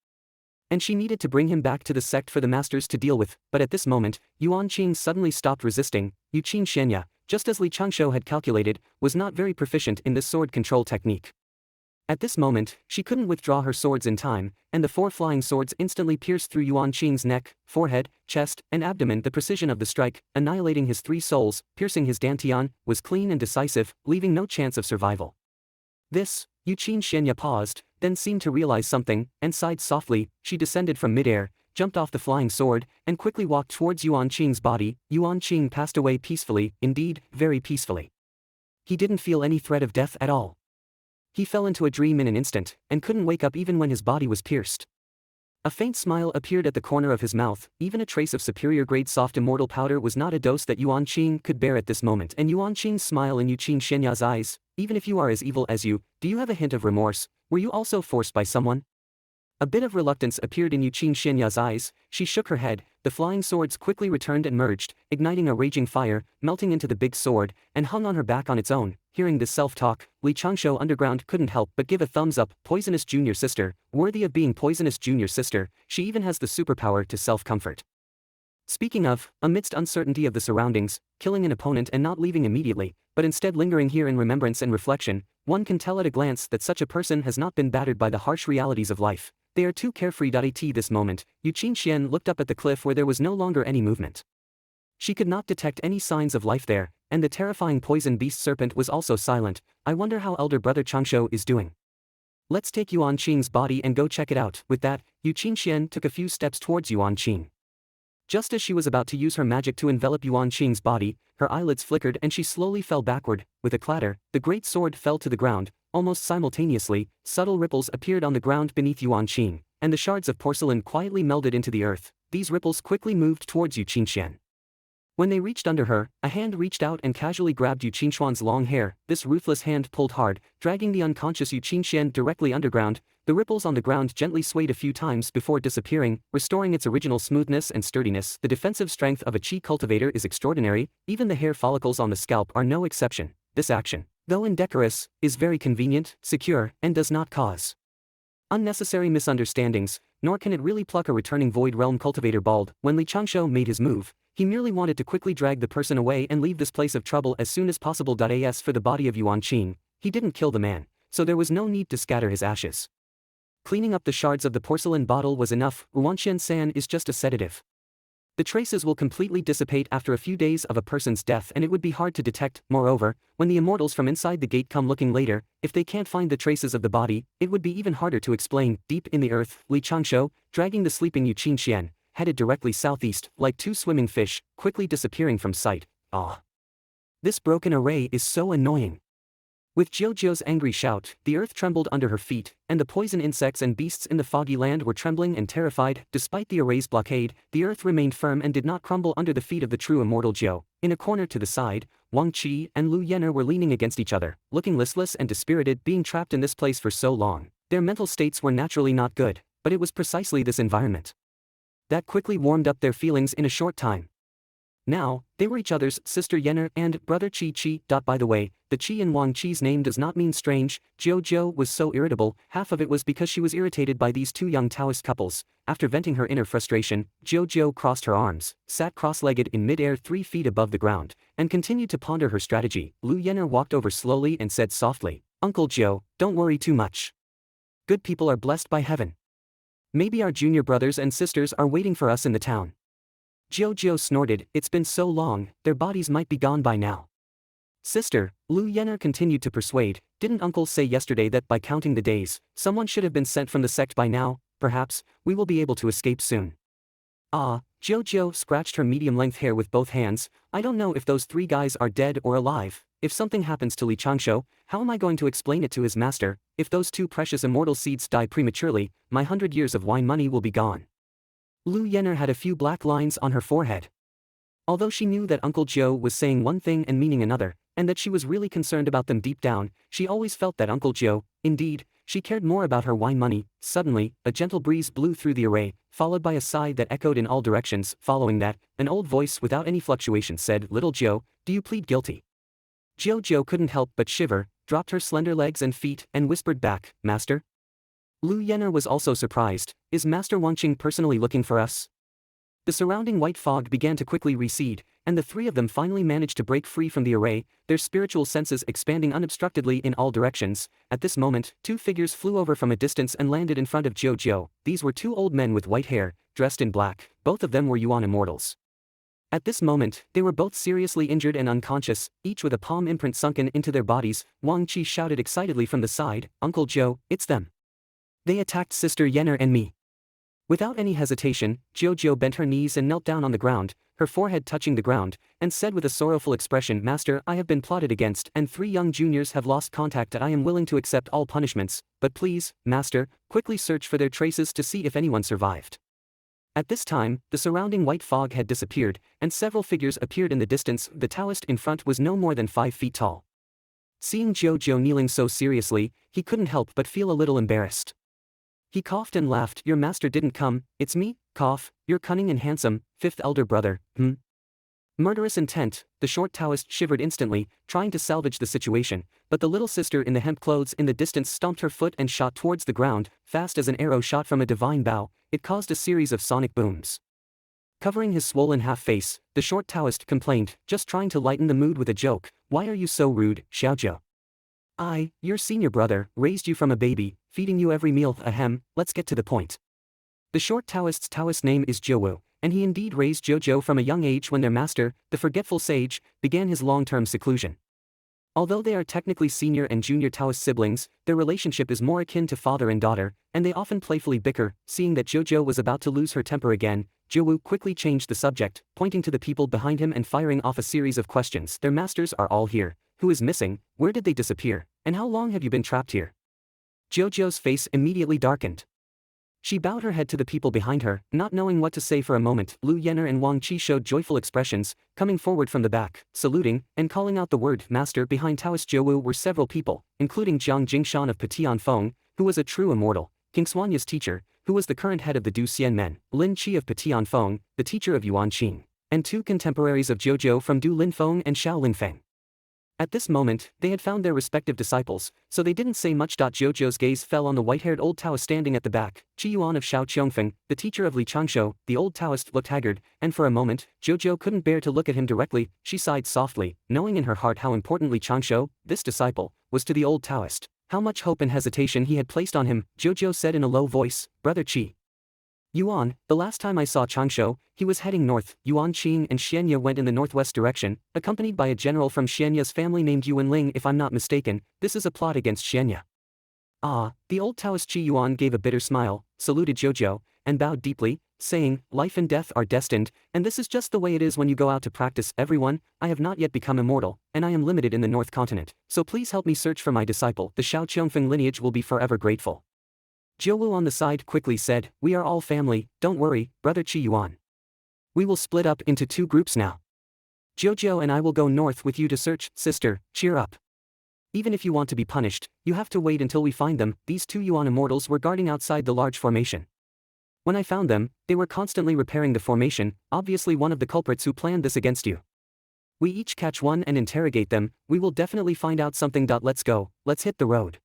and she needed to bring him back to the sect for the masters to deal with. But at this moment, Yuanqing suddenly stopped resisting. Yuqin Xianya, just as Changshou had calculated, was not very proficient in this sword control technique. At this moment, she couldn't withdraw her swords in time, and the 4 flying swords instantly pierced through Yuanqing's neck, forehead, chest, and abdomen. The precision of the strike, annihilating his 3 souls, piercing his dantian, was clean and decisive, leaving no chance of survival. Yuqin Xianya paused, then seemed to realize something, and sighed softly. She descended from midair, jumped off the flying sword, and quickly walked towards Yuanqing's body. Yuanqing passed away peacefully, indeed, very peacefully. He didn't feel any threat of death at all. He fell into a dream in an instant, and couldn't wake up even when his body was pierced. A faint smile appeared at the corner of his mouth. Even a trace of superior-grade soft immortal powder was not a dose that Yuanqing could bear at this moment. And Yuanqing's smile in Yuqin Xianya's eyes, even if you are as evil as you, do you have a hint of remorse? Were you also forced by someone? A bit of reluctance appeared in Yuqin Xianya's eyes. She shook her head. The flying swords quickly returned and merged, igniting a raging fire, melting into the big sword, and hung on her back on its own. Hearing this self-talk, Changshou Underground couldn't help but give a thumbs up. Poisonous junior sister, worthy of being poisonous junior sister. She even has the superpower to self-comfort. Speaking of, amidst uncertainty of the surroundings, killing an opponent and not leaving immediately, but instead lingering here in remembrance and reflection, one can tell at a glance that such a person has not been battered by the harsh realities of life. They are too carefree. This moment, Yuqin Xian looked up at the cliff where there was no longer any movement. She could not detect any signs of life there, and the terrifying poison beast serpent was also silent. I wonder how elder brother Changshou is doing. Let's take Yuanqing's body and go check it out. With that, Yuqin Xian took a few steps towards Yuanqing. Just as she was about to use her magic to envelop Yuanqing's body, her eyelids flickered and she slowly fell backward. With a clatter, the great sword fell to the ground. Almost simultaneously, subtle ripples appeared on the ground beneath Yuanqing, and the shards of porcelain quietly melded into the earth. These ripples quickly moved towards Yuqin Xian. When they reached under her, a hand reached out and casually grabbed Yuqin Xuan's long hair. This ruthless hand pulled hard, dragging the unconscious Yuqin Xian directly underground. The ripples on the ground gently swayed a few times before disappearing, restoring its original smoothness and sturdiness. The defensive strength of a chi cultivator is extraordinary, even the hair follicles on the scalp are no exception. This action, though indecorous, is very convenient, secure, and does not cause unnecessary misunderstandings, nor can it really pluck a returning Void Realm cultivator bald. When Li Changshou made his move, he merely wanted to quickly drag the person away and leave this place of trouble as soon as possible. As for the body of Yuan Qing, he didn't kill the man, so there was no need to scatter his ashes. Cleaning up the shards of the porcelain bottle was enough. Ruanqian-san is just a sedative. The traces will completely dissipate after a few days of a person's death and it would be hard to detect. Moreover, when the immortals from inside the gate come looking later, if they can't find the traces of the body, it would be even harder to explain. Deep in the earth, Li Changshou, dragging the sleeping Yu Qingxian, headed directly southeast, like two swimming fish, quickly disappearing from sight. Ah! This broken array is so annoying. With Jiujiu's angry shout, the earth trembled under her feet, and the poison insects and beasts in the foggy land were trembling and terrified. Despite the array's blockade, the earth remained firm and did not crumble under the feet of the true immortal Jiu. In a corner to the side, Wang Qi and Lu Yener were leaning against each other, looking listless and dispirited. Being trapped in this place for so long, their mental states were naturally not good, but it was precisely this environment that quickly warmed up their feelings in a short time. Now, they were each other's sister Yener and brother Qi. By the way, the Qi in Wang Qi's name does not mean strange. Jiu was so irritable, half of it was because she was irritated by these two young Taoist couples. After venting her inner frustration, Jiu crossed her arms, sat cross-legged in mid-air 3 feet above the ground, and continued to ponder her strategy. Lu Yener walked over slowly and said softly, "Uncle Jiu, don't worry too much. Good people are blessed by heaven. Maybe our junior brothers and sisters are waiting for us in the town." Jiu snorted, "It's been so long, their bodies might be gone by now." "Sister," Lu Yener continued to persuade, "didn't Uncle say yesterday that by counting the days, someone should have been sent from the sect by now? Perhaps, we will be able to escape soon." "Ah," Jiu scratched her medium-length hair with both hands, "I don't know if those 3 guys are dead or alive. If something happens to Li Changshou, how am I going to explain it to his master? If those 2 precious immortal seeds die prematurely, my 100 years of wine money will be gone." Lu Yener had a few black lines on her forehead. Although she knew that Uncle Jiu was saying one thing and meaning another, and that she was really concerned about them deep down, she always felt that Uncle Jiu, indeed, she cared more about her wine money. Suddenly, a gentle breeze blew through the array, followed by a sigh that echoed in all directions. Following that, an old voice without any fluctuation said, "Little Jiu, do you plead guilty?" Jiu couldn't help but shiver, dropped her slender legs and feet, and whispered back, "Master?" Lu Yener was also surprised. "Is Master Wangqing personally looking for us?" The surrounding white fog began to quickly recede, and the 3 of them finally managed to break free from the array, their spiritual senses expanding unobstructedly in all directions. At this moment, 2 figures flew over from a distance and landed in front of Jiu. These were 2 old men with white hair, dressed in black. Both of them were Yuan immortals. At this moment, they were both seriously injured and unconscious, each with a palm imprint sunken into their bodies. Wang Qi shouted excitedly from the side, "Uncle Jiu, it's them. They attacked Sister Yener and me." Without any hesitation, Jiu bent her knees and knelt down on the ground, her forehead touching the ground, and said with a sorrowful expression, "Master, I have been plotted against, and 3 young juniors have lost contact. I am willing to accept all punishments, but please, Master, quickly search for their traces to see if anyone survived." At this time, the surrounding white fog had disappeared, and several figures appeared in the distance. The Taoist in front was no more than 5 feet tall. Seeing Jiu kneeling so seriously, he couldn't help but feel a little embarrassed. He coughed and laughed. "Your master didn't come, it's me, cough, you're cunning and handsome, 5th elder brother, Murderous intent." The short Taoist shivered instantly, trying to salvage the situation, but the little sister in the hemp clothes in the distance stomped her foot and shot towards the ground, fast as an arrow shot from a divine bow. It caused a series of sonic booms. Covering his swollen half-face, the short Taoist complained, just trying to lighten the mood with a joke, "Why are you so rude, Xiaojiu? Your senior brother, raised you from a baby, feeding you every meal. Ahem, let's get to the point." The short Taoist's Taoist name is Jiu, and he indeed raised Jiu from a young age when their master, the forgetful sage, began his long-term seclusion. Although they are technically senior and junior Taoist siblings, their relationship is more akin to father and daughter, and they often playfully bicker. Seeing that Jiu was about to lose her temper again, Jiu quickly changed the subject, pointing to the people behind him and firing off a series of questions. "Their masters are all here. Who is missing? Where did they disappear? And how long have you been trapped here?" Jiu's face immediately darkened. She bowed her head to the people behind her, not knowing what to say for a moment. Lu Yener and Wang Qi showed joyful expressions, coming forward from the back, saluting, and calling out the word "Master." Behind Taoist Jiu were several people, including Jiang Jingshan of Petian Feng, who was a true immortal, King Xuanya's teacher, who was the current head of the Du Xian men, Lin Qi of Patianfeng, the teacher of Yuan Qing, and 2 contemporaries of Jiuzhou from Du Linfeng and Xiao Linfeng. At this moment, they had found their respective disciples, so they didn't say much. Jiuzhou's gaze fell on the white-haired old Taoist standing at the back, Qi Yuan of Xiao Qiongfeng, the teacher of Li Changshou. The old Taoist looked haggard, and for a moment, Jiuzhou couldn't bear to look at him directly. She sighed softly, knowing in her heart how important Li Changshou, this disciple, was to the old Taoist. How much hope and hesitation he had placed on him. Jiuzhou said in a low voice, "Brother Qi Yuan, the last time I saw Changshou, he was heading north. Yuan Qing and Xianya went in the northwest direction, accompanied by a general from Xianya's family named Yuan Ling. If I'm not mistaken, this is a plot against Xianya." Ah, the old Taoist Qi Yuan gave a bitter smile, saluted Jiuzhou, and bowed deeply, saying, "Life and death are destined, and this is just the way it is when you go out to practice. Everyone, I have not yet become immortal, and I am limited in the North Continent, so please help me search for my disciple. The Xiao Qiongfeng lineage will be forever grateful." Jiuwu on the side quickly said, "We are all family, don't worry, Brother Qi Yuan. We will split up into 2 groups now. Jiuzhou and I will go north with you to search. Sister, cheer up. Even if you want to be punished, you have to wait until we find them." These 2 Yuan immortals were guarding outside the large formation. When I found them, they were constantly repairing the formation, obviously one of the culprits who planned this against you. We each catch one and interrogate them. We will definitely find out something. Let's go, let's hit the road.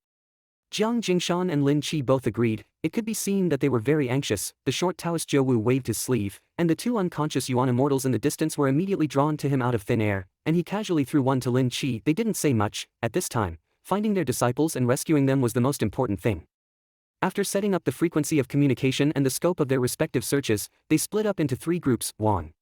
Jiang Jingshan and Lin Qi both agreed. It could be seen that they were very anxious. The short Taoist Jiuwu waved his sleeve, and the 2 unconscious Yuan immortals in the distance were immediately drawn to him out of thin air, and he casually threw one to Lin Qi. They didn't say much. At this time, finding their disciples and rescuing them was the most important thing. After setting up the frequency of communication and the scope of their respective searches, they split up into 3 groups. Wang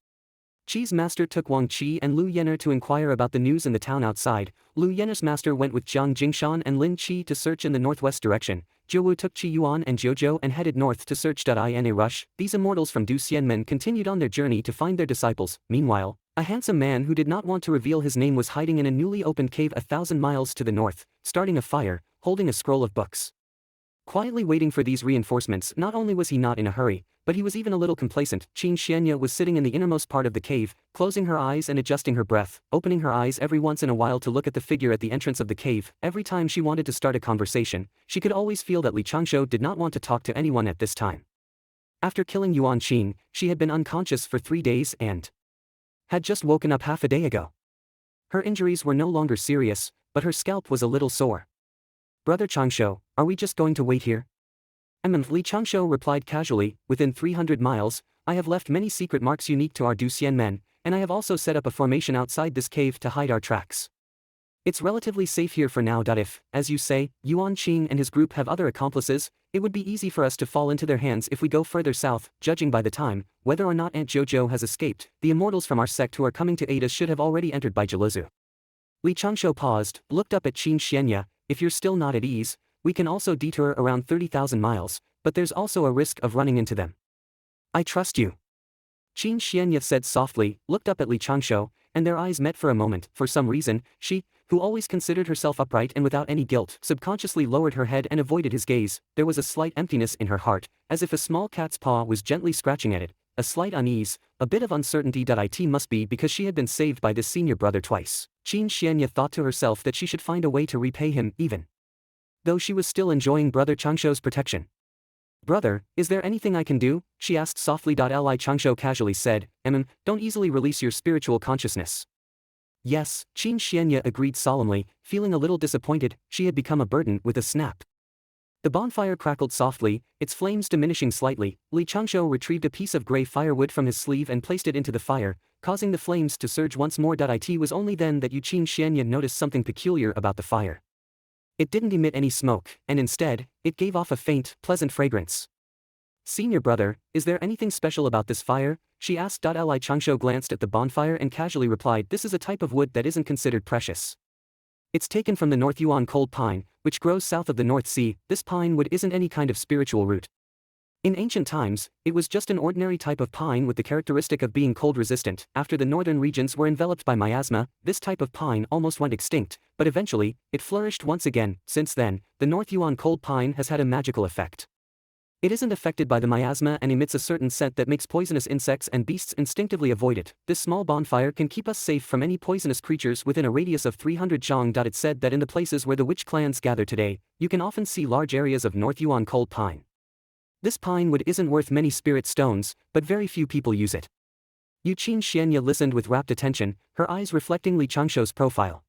Qi's master took Wang Qi and Lu Yener to inquire about the news in the town outside. Lu Yener's master went with Jiang Jingshan and Lin Qi to search in the northwest direction. Jiuwu took Qi Yuan and Jiuzhou and headed north to search. In a rush, these immortals from Du Xian men continued on their journey to find their disciples. Meanwhile, a handsome man who did not want to reveal his name was hiding in a newly opened cave 1,000 miles to the north, starting a fire, holding a scroll of books. Quietly waiting for these reinforcements. Not only was he not in a hurry, but he was even a little complacent. Qin Xianya was sitting in the innermost part of the cave, closing her eyes and adjusting her breath, opening her eyes every once in a while to look at the figure at the entrance of the cave. Every time she wanted to start a conversation, she could always feel that Li Changshou did not want to talk to anyone at this time. After killing Yuan Qing, she had been unconscious for 3 days and had just woken up half a day ago. Her injuries were no longer serious, but her scalp was a little sore. "Brother Changshou, are we just going to wait here?" Li Changshou replied casually, "Within 300 miles, I have left many secret marks unique to our Du Xian men, and I have also set up a formation outside this cave to hide our tracks. It's relatively safe here for now. If, as you say, Yuan Qing and his group have other accomplices, it would be easy for us to fall into their hands if we go further south. Judging by the time, whether or not Aunt Jiuzhou has escaped, the immortals from our sect who are coming to aid us should have already entered by Jiluzu." Li Changshou paused, looked up at Qin Xianya. "If you're still not at ease, we can also detour around 30,000 miles, but there's also a risk of running into them." "I trust you," Qin Xianya said softly, looked up at Li Changshou, and their eyes met for a moment. For some reason, she, who always considered herself upright and without any guilt, subconsciously lowered her head and avoided his gaze. There was a slight emptiness in her heart, as if a small cat's paw was gently scratching at it, a slight unease, a bit of uncertainty. It must be because she had been saved by this senior brother twice. Qin Xianya thought to herself that she should find a way to repay him, even though she was still enjoying Brother Changshou's protection. "Brother, is there anything I can do?" she asked softly. Li Changshou casually said, "Don't easily release your spiritual consciousness." "Yes," Qin Xianya agreed solemnly, feeling a little disappointed. She had become a burden. With a snap, the bonfire crackled softly, its flames diminishing slightly. Li Changshou retrieved a piece of gray firewood from his sleeve and placed it into the fire, causing the flames to surge once more. It was only then that Qin Xianya noticed something peculiar about the fire. It didn't emit any smoke, and instead, it gave off a faint, pleasant fragrance. "Senior brother, is there anything special about this fire?" she asked. Li Changshou glanced at the bonfire and casually replied, "This is a type of wood that isn't considered precious. It's taken from the North Yuan cold pine, which grows south of the North Sea. This pine wood isn't any kind of spiritual root. In ancient times, it was just an ordinary type of pine with the characteristic of being cold resistant. After the northern regions were enveloped by miasma, this type of pine almost went extinct, but eventually, it flourished once again. Since then, the North Yuan cold pine has had a magical effect. It isn't affected by the miasma and emits a certain scent that makes poisonous insects and beasts instinctively avoid it. This small bonfire can keep us safe from any poisonous creatures within a radius of 300 zhang. It said that in the places where the witch clans gather today, you can often see large areas of North Yuan cold pine. This pine wood isn't worth many spirit stones, but very few people use it. Yuqin Xianya listened with rapt attention, her eyes reflecting Li Changshou's profile.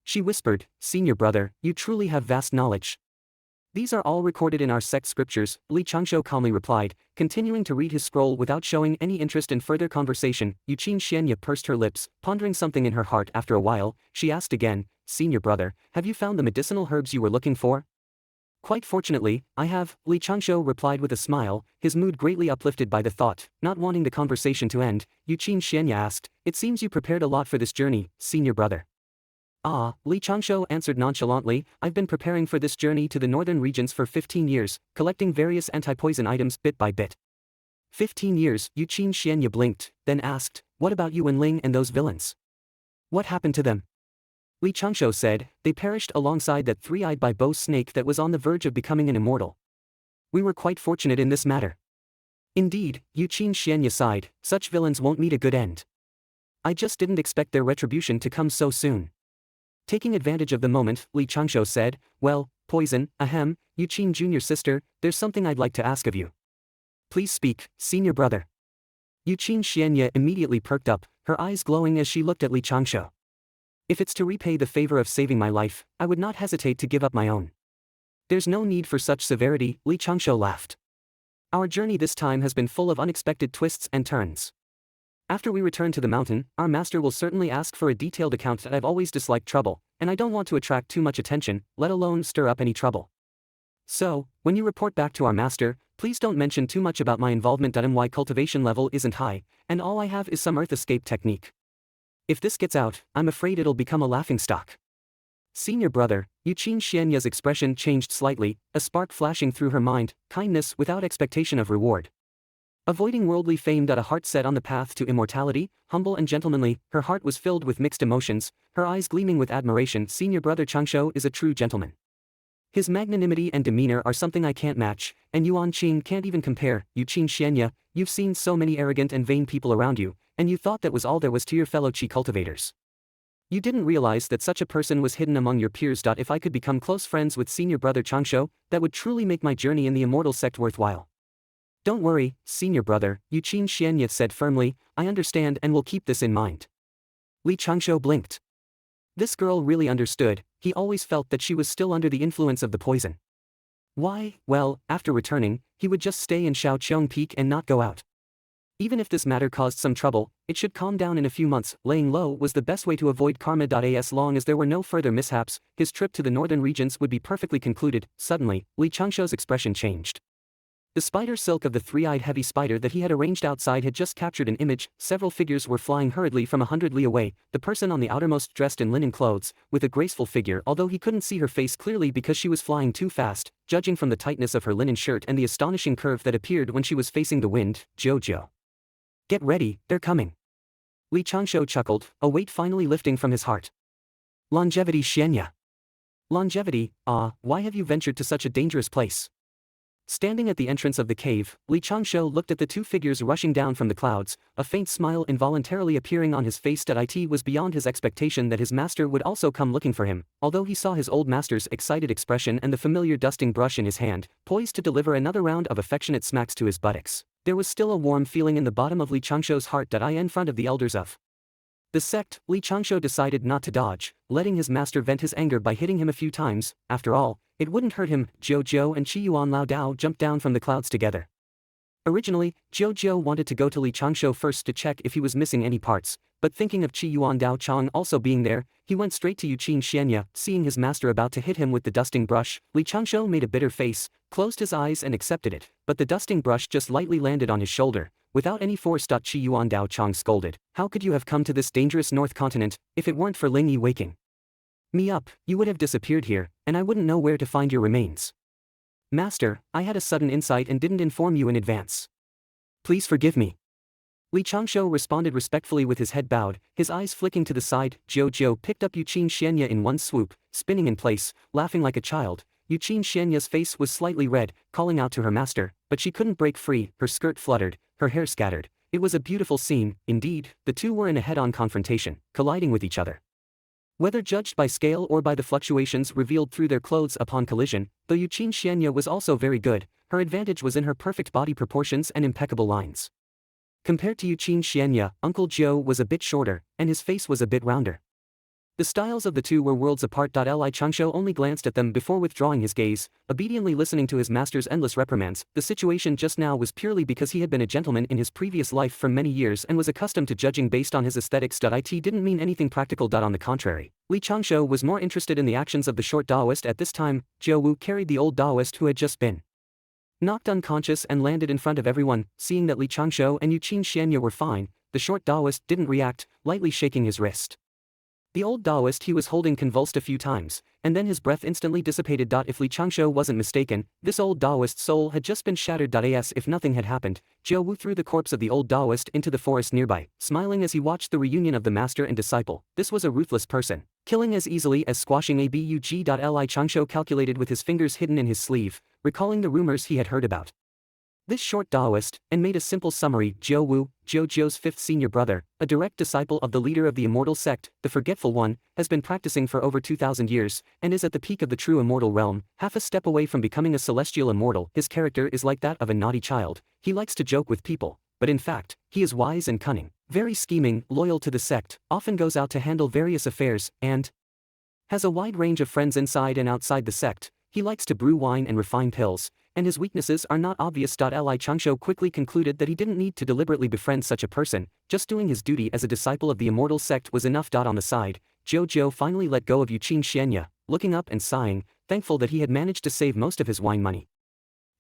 She whispered, "Senior brother, you truly have vast knowledge." "These are all recorded in our sect scriptures," Li Changshou calmly replied, continuing to read his scroll without showing any interest in further conversation. Yuqin Xianya pursed her lips, pondering something in her heart. After a while, she asked again, "Senior brother, have you found the medicinal herbs you were looking for?" "Quite fortunately, I have," Li Changshou replied with a smile, his mood greatly uplifted by the thought. Not wanting the conversation to end, Yuqin Xianya asked, "It seems you prepared a lot for this journey, senior brother." "Ah," Li Changshou answered nonchalantly, "I've been preparing for this journey to the northern regions for 15 years, collecting various anti-poison items bit by bit." 15 years, Yuqin Xianya blinked, then asked, "What about you and Ling and those villains? What happened to them?" Li Changshou said, "They perished alongside that three-eyed by-bow snake that was on the verge of becoming an immortal. We were quite fortunate in this matter." "Indeed," Yuqin Xianya sighed, "such villains won't meet a good end. I just didn't expect their retribution to come so soon." Taking advantage of the moment, Li Changshou said, "Well, Poison, ahem, Yuqin Jr. sister, there's something I'd like to ask of you." "Please speak, senior brother." Yuqin Xianya immediately perked up, her eyes glowing as she looked at Li Changshou. "If it's to repay the favor of saving my life, I would not hesitate to give up my own." "There's no need for such severity," Li Changshou laughed. "Our journey this time has been full of unexpected twists and turns. After we return to the mountain, our master will certainly ask for a detailed account. That I've always disliked trouble, and I don't want to attract too much attention, let alone stir up any trouble. So, when you report back to our master, please don't mention too much about my involvement. My cultivation level isn't high, and all I have is some earth escape technique. If this gets out, I'm afraid it'll become a laughingstock." "Senior brother," Yuqin Xianya's expression changed slightly, a spark flashing through her mind, kindness without expectation of reward. Avoiding worldly fame. A heart set on the path to immortality, humble and gentlemanly, her heart was filled with mixed emotions, her eyes gleaming with admiration. "Senior brother Changshou is a true gentleman. His magnanimity and demeanor are something I can't match, and Yuan Qing can't even compare." "Yuqin Xianya, you've seen so many arrogant and vain people around you, and you thought that was all there was to your fellow Qi cultivators. You didn't realize that such a person was hidden among your peers. If I could become close friends with senior brother Changshou, that would truly make my journey in the immortal sect worthwhile." "Don't worry, senior brother," Yuqin Xianya said firmly, "I understand and will keep this in mind." Li Changshou blinked. This girl really understood. He always felt that she was still under the influence of the poison. Why? Well, after returning, he would just stay in Shaoqiong Peak and not go out. Even if this matter caused some trouble, it should calm down in a few months. Laying low was the best way to avoid karma. As long as there were no further mishaps, his trip to the northern regions would be perfectly concluded. Suddenly, Li Changshou's expression changed. The spider silk of the three-eyed heavy spider that he had arranged outside had just captured an image. Several figures were flying hurriedly from 100 li away, the person on the outermost dressed in linen clothes, with a graceful figure, although he couldn't see her face clearly because she was flying too fast, judging from the tightness of her linen shirt and the astonishing curve that appeared when she was facing the wind. "Jojo. Get ready, they're coming." Li Changshou chuckled, a weight finally lifting from his heart. "Longevity Xianya. Longevity, why have you ventured to such a dangerous place?" Standing at the entrance of the cave, Li Changshou looked at the two figures rushing down from the clouds, a faint smile involuntarily appearing on his face. It was beyond his expectation that his master would also come looking for him, although he saw his old master's excited expression and the familiar dusting brush in his hand, poised to deliver another round of affectionate smacks to his buttocks. There was still a warm feeling in the bottom of Li Changshou's heart. In front of the elders of the sect, Li Changshou decided not to dodge, letting his master vent his anger by hitting him a few times. After all, it wouldn't hurt him. Jojo and Qi Yuan Lao Dao jumped down from the clouds together. Originally, Jojo wanted to go to Li Changshou first to check if he was missing any parts, but thinking of Qi Yuan Dao Chang also being there, he went straight to Yuqin Xianya. Seeing his master about to hit him with the dusting brush, Li Changshou made a bitter face, closed his eyes and accepted it, but the dusting brush just lightly landed on his shoulder. Without any force. Qi Yuan Dao Chang scolded, "How could you have come to this dangerous north continent, if it weren't for Ling Yi waking me up? You would have disappeared here, and I wouldn't know where to find your remains." "Master, I had a sudden insight and didn't inform you in advance. Please forgive me." Li Changshou responded respectfully with his head bowed, his eyes flicking to the side. Jojo picked up Yuqin Xianya in one swoop, spinning in place, laughing like a child. Yuqin Xianya's face was slightly red, calling out to her master, but she couldn't break free. Her skirt fluttered, her hair scattered. It was a beautiful scene. Indeed, the two were in a head-on confrontation, colliding with each other. Whether judged by scale or by the fluctuations revealed through their clothes upon collision, though Yuqin Xianya was also very good, her advantage was in her perfect body proportions and impeccable lines. Compared to Yuqin Xianya, Uncle Jiu was a bit shorter, and his face was a bit rounder. The styles of the two were worlds apart. Li Changshou only glanced at them before withdrawing his gaze, obediently listening to his master's endless reprimands. The situation just now was purely because he had been a gentleman in his previous life for many years and was accustomed to judging based on his aesthetics. It didn't mean anything practical. On the contrary, Li Changshou was more interested in the actions of the short Taoist at this time. Jiu Wu carried the old Taoist who had just been knocked unconscious and landed in front of everyone. Seeing that Li Changshou and Yuqin Xianya were fine, the short Taoist didn't react, lightly shaking his wrist. The old Taoist he was holding convulsed a few times, and then his breath instantly dissipated. If Li Changshou wasn't mistaken, this old Taoist's soul had just been shattered. As if nothing had happened, Jiu Wu threw the corpse of the old Taoist into the forest nearby, smiling as he watched the reunion of the master and disciple. This was a ruthless person, killing as easily as squashing a bug. Li Changshou calculated with his fingers hidden in his sleeve, recalling the rumors he had heard about this short Taoist, and made a simple summary. Jiu Wu, Jiu's fifth senior brother, a direct disciple of the leader of the immortal sect, the Forgetful One, has been practicing for over 2,000 years, and is at the peak of the true immortal realm, half a step away from becoming a celestial immortal. His character is like that of a naughty child. He likes to joke with people, but in fact, he is wise and cunning, very scheming, loyal to the sect, often goes out to handle various affairs, and has a wide range of friends inside and outside the sect. He likes to brew wine and refine pills, and his weaknesses are not obvious. Li Changshou quickly concluded that he didn't need to deliberately befriend such a person, just doing his duty as a disciple of the immortal sect was enough. On the side, Jiu finally let go of Yuqin Xianya, looking up and sighing, thankful that he had managed to save most of his wine money.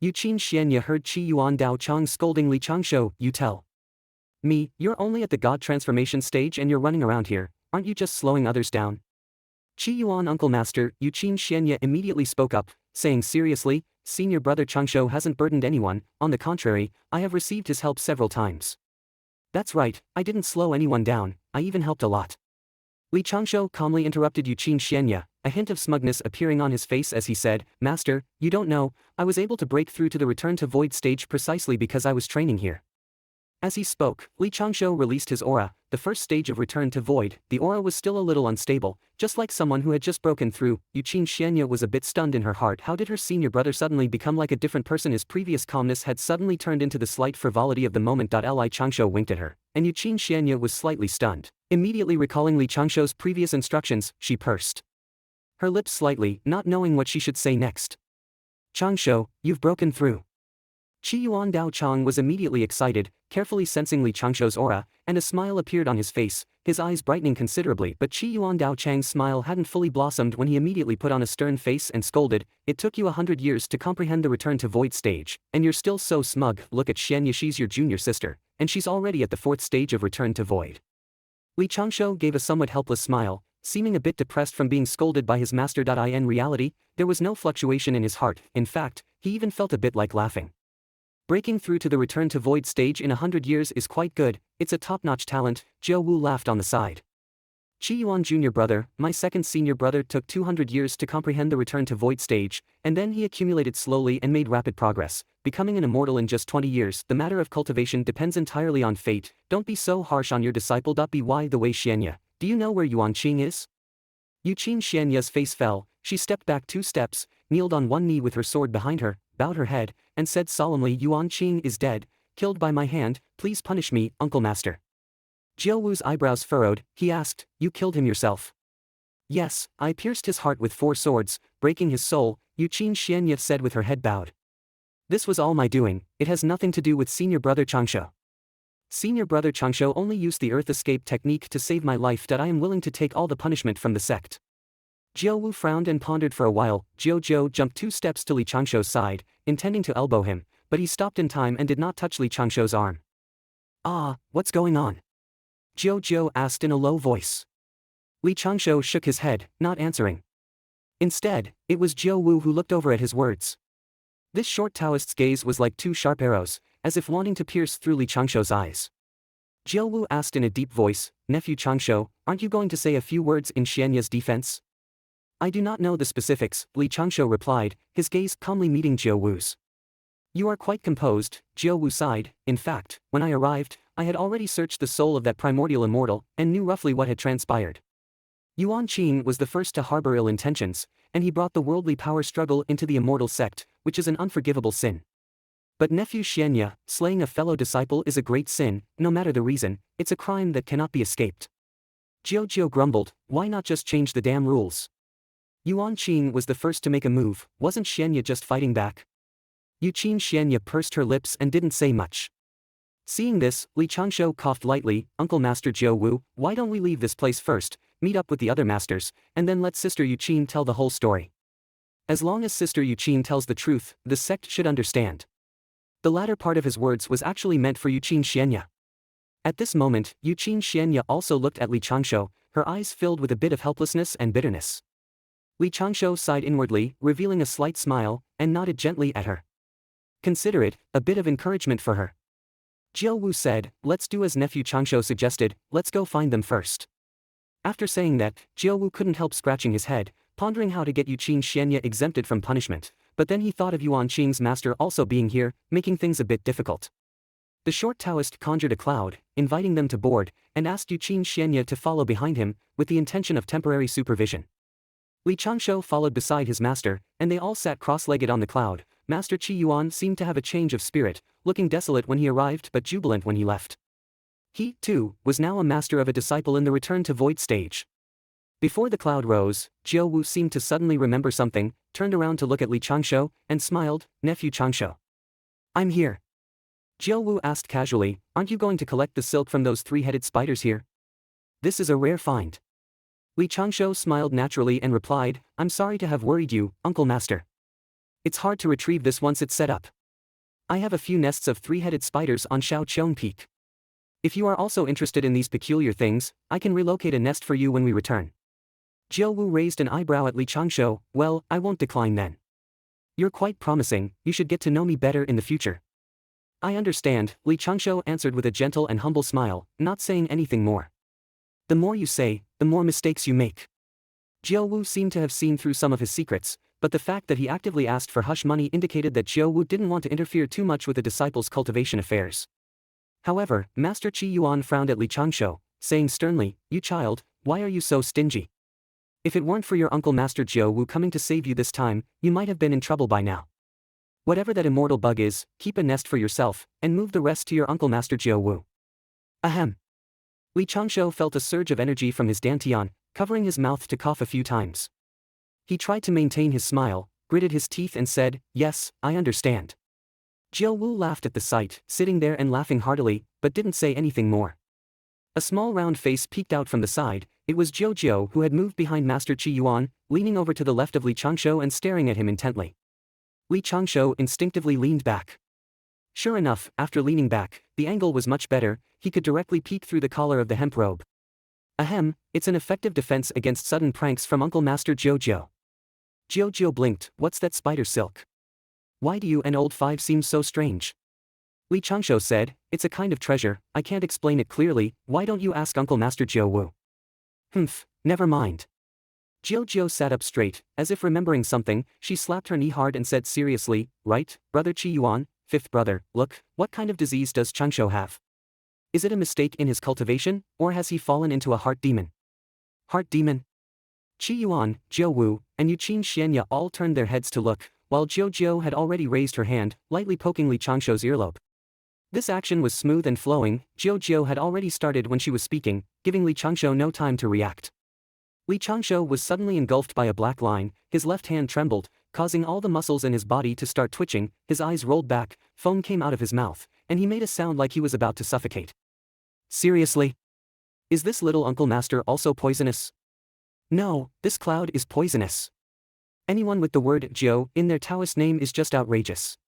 Yuqin Xianya heard Qi Yuan Dao Chang scolding Li Changshou. You tell me, you're only at the god transformation stage and you're running around here, aren't you just slowing others down? Qi Yuan Uncle Master, Yuqin Xianya immediately spoke up, saying seriously, Senior brother Changshou hasn't burdened anyone, on the contrary, I have received his help several times. That's right, I didn't slow anyone down, I even helped a lot. Li Changshou calmly interrupted Yuqin Xianya, a hint of smugness appearing on his face as he said, Master, you don't know, I was able to break through to the return to void stage precisely because I was training here. As he spoke, Li Changshou released his aura, the first stage of return to void. The aura was still a little unstable, just like someone who had just broken through. Yuqin Xianya was a bit stunned in her heart. How did her senior brother suddenly become like a different person? His previous calmness had suddenly turned into the slight frivolity of the moment. Li Changshou winked at her, and Yuqin Xianya was slightly stunned. Immediately recalling Li Changshou's previous instructions, she pursed her lips slightly, not knowing what she should say next. Changshou, you've broken through. Qi Yuan Dao Chang was immediately excited, carefully sensing Li Changshou's aura, and a smile appeared on his face, his eyes brightening considerably. But Qi Yuan Dao Chang's smile hadn't fully blossomed when he immediately put on a stern face and scolded, It took you 100 years to comprehend the return to void stage, and you're still so smug. Look at Xianya, she's your junior sister, and she's already at the 4th stage of return to void. Li Changshou gave a somewhat helpless smile, seeming a bit depressed from being scolded by his master. In reality, there was no fluctuation in his heart. In fact, he even felt a bit like laughing. Breaking through to the return to void stage in 100 years is quite good, it's a top-notch talent. Jiu Wu laughed on the side. Qi Yuan junior brother, my second senior brother took 200 years to comprehend the return to void stage, and then he accumulated slowly and made rapid progress, becoming an immortal in just 20 years. The matter of cultivation depends entirely on fate. Don't be so harsh on your disciple. By the way, Xianya, do you know where Yuan Qing is? Yuqin Xianya's face fell, she stepped back 2 steps, kneeled on one knee with her sword behind her, bowed her head, and said solemnly, Yuan Qing is dead, killed by my hand, please punish me, Uncle Master. Jiu Wu's eyebrows furrowed, he asked, You killed him yourself? Yes, I pierced his heart with 4 swords, breaking his soul, Yuqin Xianya said with her head bowed. This was all my doing, it has nothing to do with senior brother Changshou. Senior brother Changshou only used the earth escape technique to save my life. I am willing to take all the punishment from the sect. Jiu Wu frowned and pondered for a while. Jiu jumped 2 steps to Li Changshou's side, intending to elbow him, but he stopped in time and did not touch Li Changshou's arm. Ah, what's going on? Jiu asked in a low voice. Li Changshou shook his head, not answering. Instead, it was Jiu Wu who looked over at his words. This short Taoist's gaze was like 2 sharp arrows, as if wanting to pierce through Li Changshou's eyes. Jiu Wu asked in a deep voice, Nephew Changshou, aren't you going to say a few words in Xianya's defense? I do not know the specifics, Li Changshou replied, his gaze calmly meeting Jiu Wu's. You are quite composed, Jiu Wu sighed. In fact, when I arrived, I had already searched the soul of that primordial immortal, and knew roughly what had transpired. Yuan Qing was the first to harbor ill intentions, and he brought the worldly power struggle into the immortal sect, which is an unforgivable sin. But nephew Xianya, slaying a fellow disciple is a great sin, no matter the reason, it's a crime that cannot be escaped. Jiao grumbled, why not just change the damn rules? Yuan Qing was the first to make a move, wasn't Xianya just fighting back? Xianya pursed her lips and didn't say much. Seeing this, Li Changshou coughed lightly, Uncle Master Jiao Wu, why don't we leave this place first, meet up with the other masters, and then let Sister Yuqin tell the whole story. As long as Sister Yuqin tells the truth, the sect should understand. The latter part of his words was actually meant for Xianya. At this moment, Xianya also looked at Li Changshou, her eyes filled with a bit of helplessness and bitterness. Li Changshou sighed inwardly, revealing a slight smile, and nodded gently at her. Consider it a bit of encouragement for her. Jiao Wu said, let's do as nephew Changshou suggested, let's go find them first. After saying that, Jiao Wu couldn't help scratching his head, pondering how to get Xianya exempted from punishment, but then he thought of Yuan Qing's master also being here, making things a bit difficult. The short Taoist conjured a cloud, inviting them to board, and asked Xianya to follow behind him, with the intention of temporary supervision. Li Changshou followed beside his master, and they all sat cross-legged on the cloud. Master Qi Yuan seemed to have a change of spirit, looking desolate when he arrived but jubilant when he left. He, too, was now a master of a disciple in the return to void stage. Before the cloud rose, Jiao Wu seemed to suddenly remember something, turned around to look at Li Changshou, and smiled, nephew Changshou. I'm here. Jiao Wu asked casually, aren't you going to collect the silk from those three-headed spiders here? This is a rare find. Li Changshou smiled naturally and replied, I'm sorry to have worried you, Uncle Master. It's hard to retrieve this once it's set up. I have a few nests of three-headed spiders on Shaoqiong Peak. If you are also interested in these peculiar things, I can relocate a nest for you when we return. Jiao Wu raised an eyebrow at Li Changshou, well, I won't decline then. You're quite promising, you should get to know me better in the future. I understand, Li Changshou answered with a gentle and humble smile, not saying anything more. The more you say, the more mistakes you make. Jiao Wu seemed to have seen through some of his secrets, but the fact that he actively asked for hush money indicated that Jiao Wu didn't want to interfere too much with the disciples' cultivation affairs. However, Master Qi Yuan frowned at Li Changshou, saying sternly, you child, why are you so stingy? If it weren't for your uncle Master Jiao Wu coming to save you this time, you might have been in trouble by now. Whatever that immortal bug is, keep a nest for yourself, and move the rest to your uncle Master Jiao Wu. Ahem. Li Changshou felt a surge of energy from his dantian, covering his mouth to cough a few times. He tried to maintain his smile, gritted his teeth and said, yes, I understand. Jiao Wu laughed at the sight, sitting there and laughing heartily, but didn't say anything more. A small round face peeked out from the side. It was Jiao who had moved behind Master Qi Yuan, leaning over to the left of Li Changshou and staring at him intently. Li Changshou instinctively leaned back. Sure enough, after leaning back, the angle was much better, he could directly peek through the collar of the hemp robe. Ahem, it's an effective defense against sudden pranks from Uncle Master Jiao. Jiao blinked, what's that spider silk? Why do you and old Five seem so strange? Li Changshou said, it's a kind of treasure, I can't explain it clearly, why don't you ask Uncle Master Jiao Wu? Humph, never mind. Jiao sat up straight, as if remembering something, she slapped her knee hard and said seriously, right, Brother Qi Yuan, fifth brother, look, what kind of disease does Changshou have? Is it a mistake in his cultivation, or has he fallen into a heart demon? Heart demon? Qi Yuan, Jiao Wu, and Xianya all turned their heads to look, while Jiao had already raised her hand, lightly poking Li Changshou's earlobe. This action was smooth and flowing. Jiao had already started when she was speaking, giving Li Changshou no time to react. Li Changshou was suddenly engulfed by a black line, his left hand trembled, causing all the muscles in his body to start twitching, his eyes rolled back, foam came out of his mouth, and he made a sound like he was about to suffocate. Seriously? Is this little Uncle Master also poisonous? No, this cloud is poisonous. Anyone with the word Jiao in their Taoist name is just outrageous.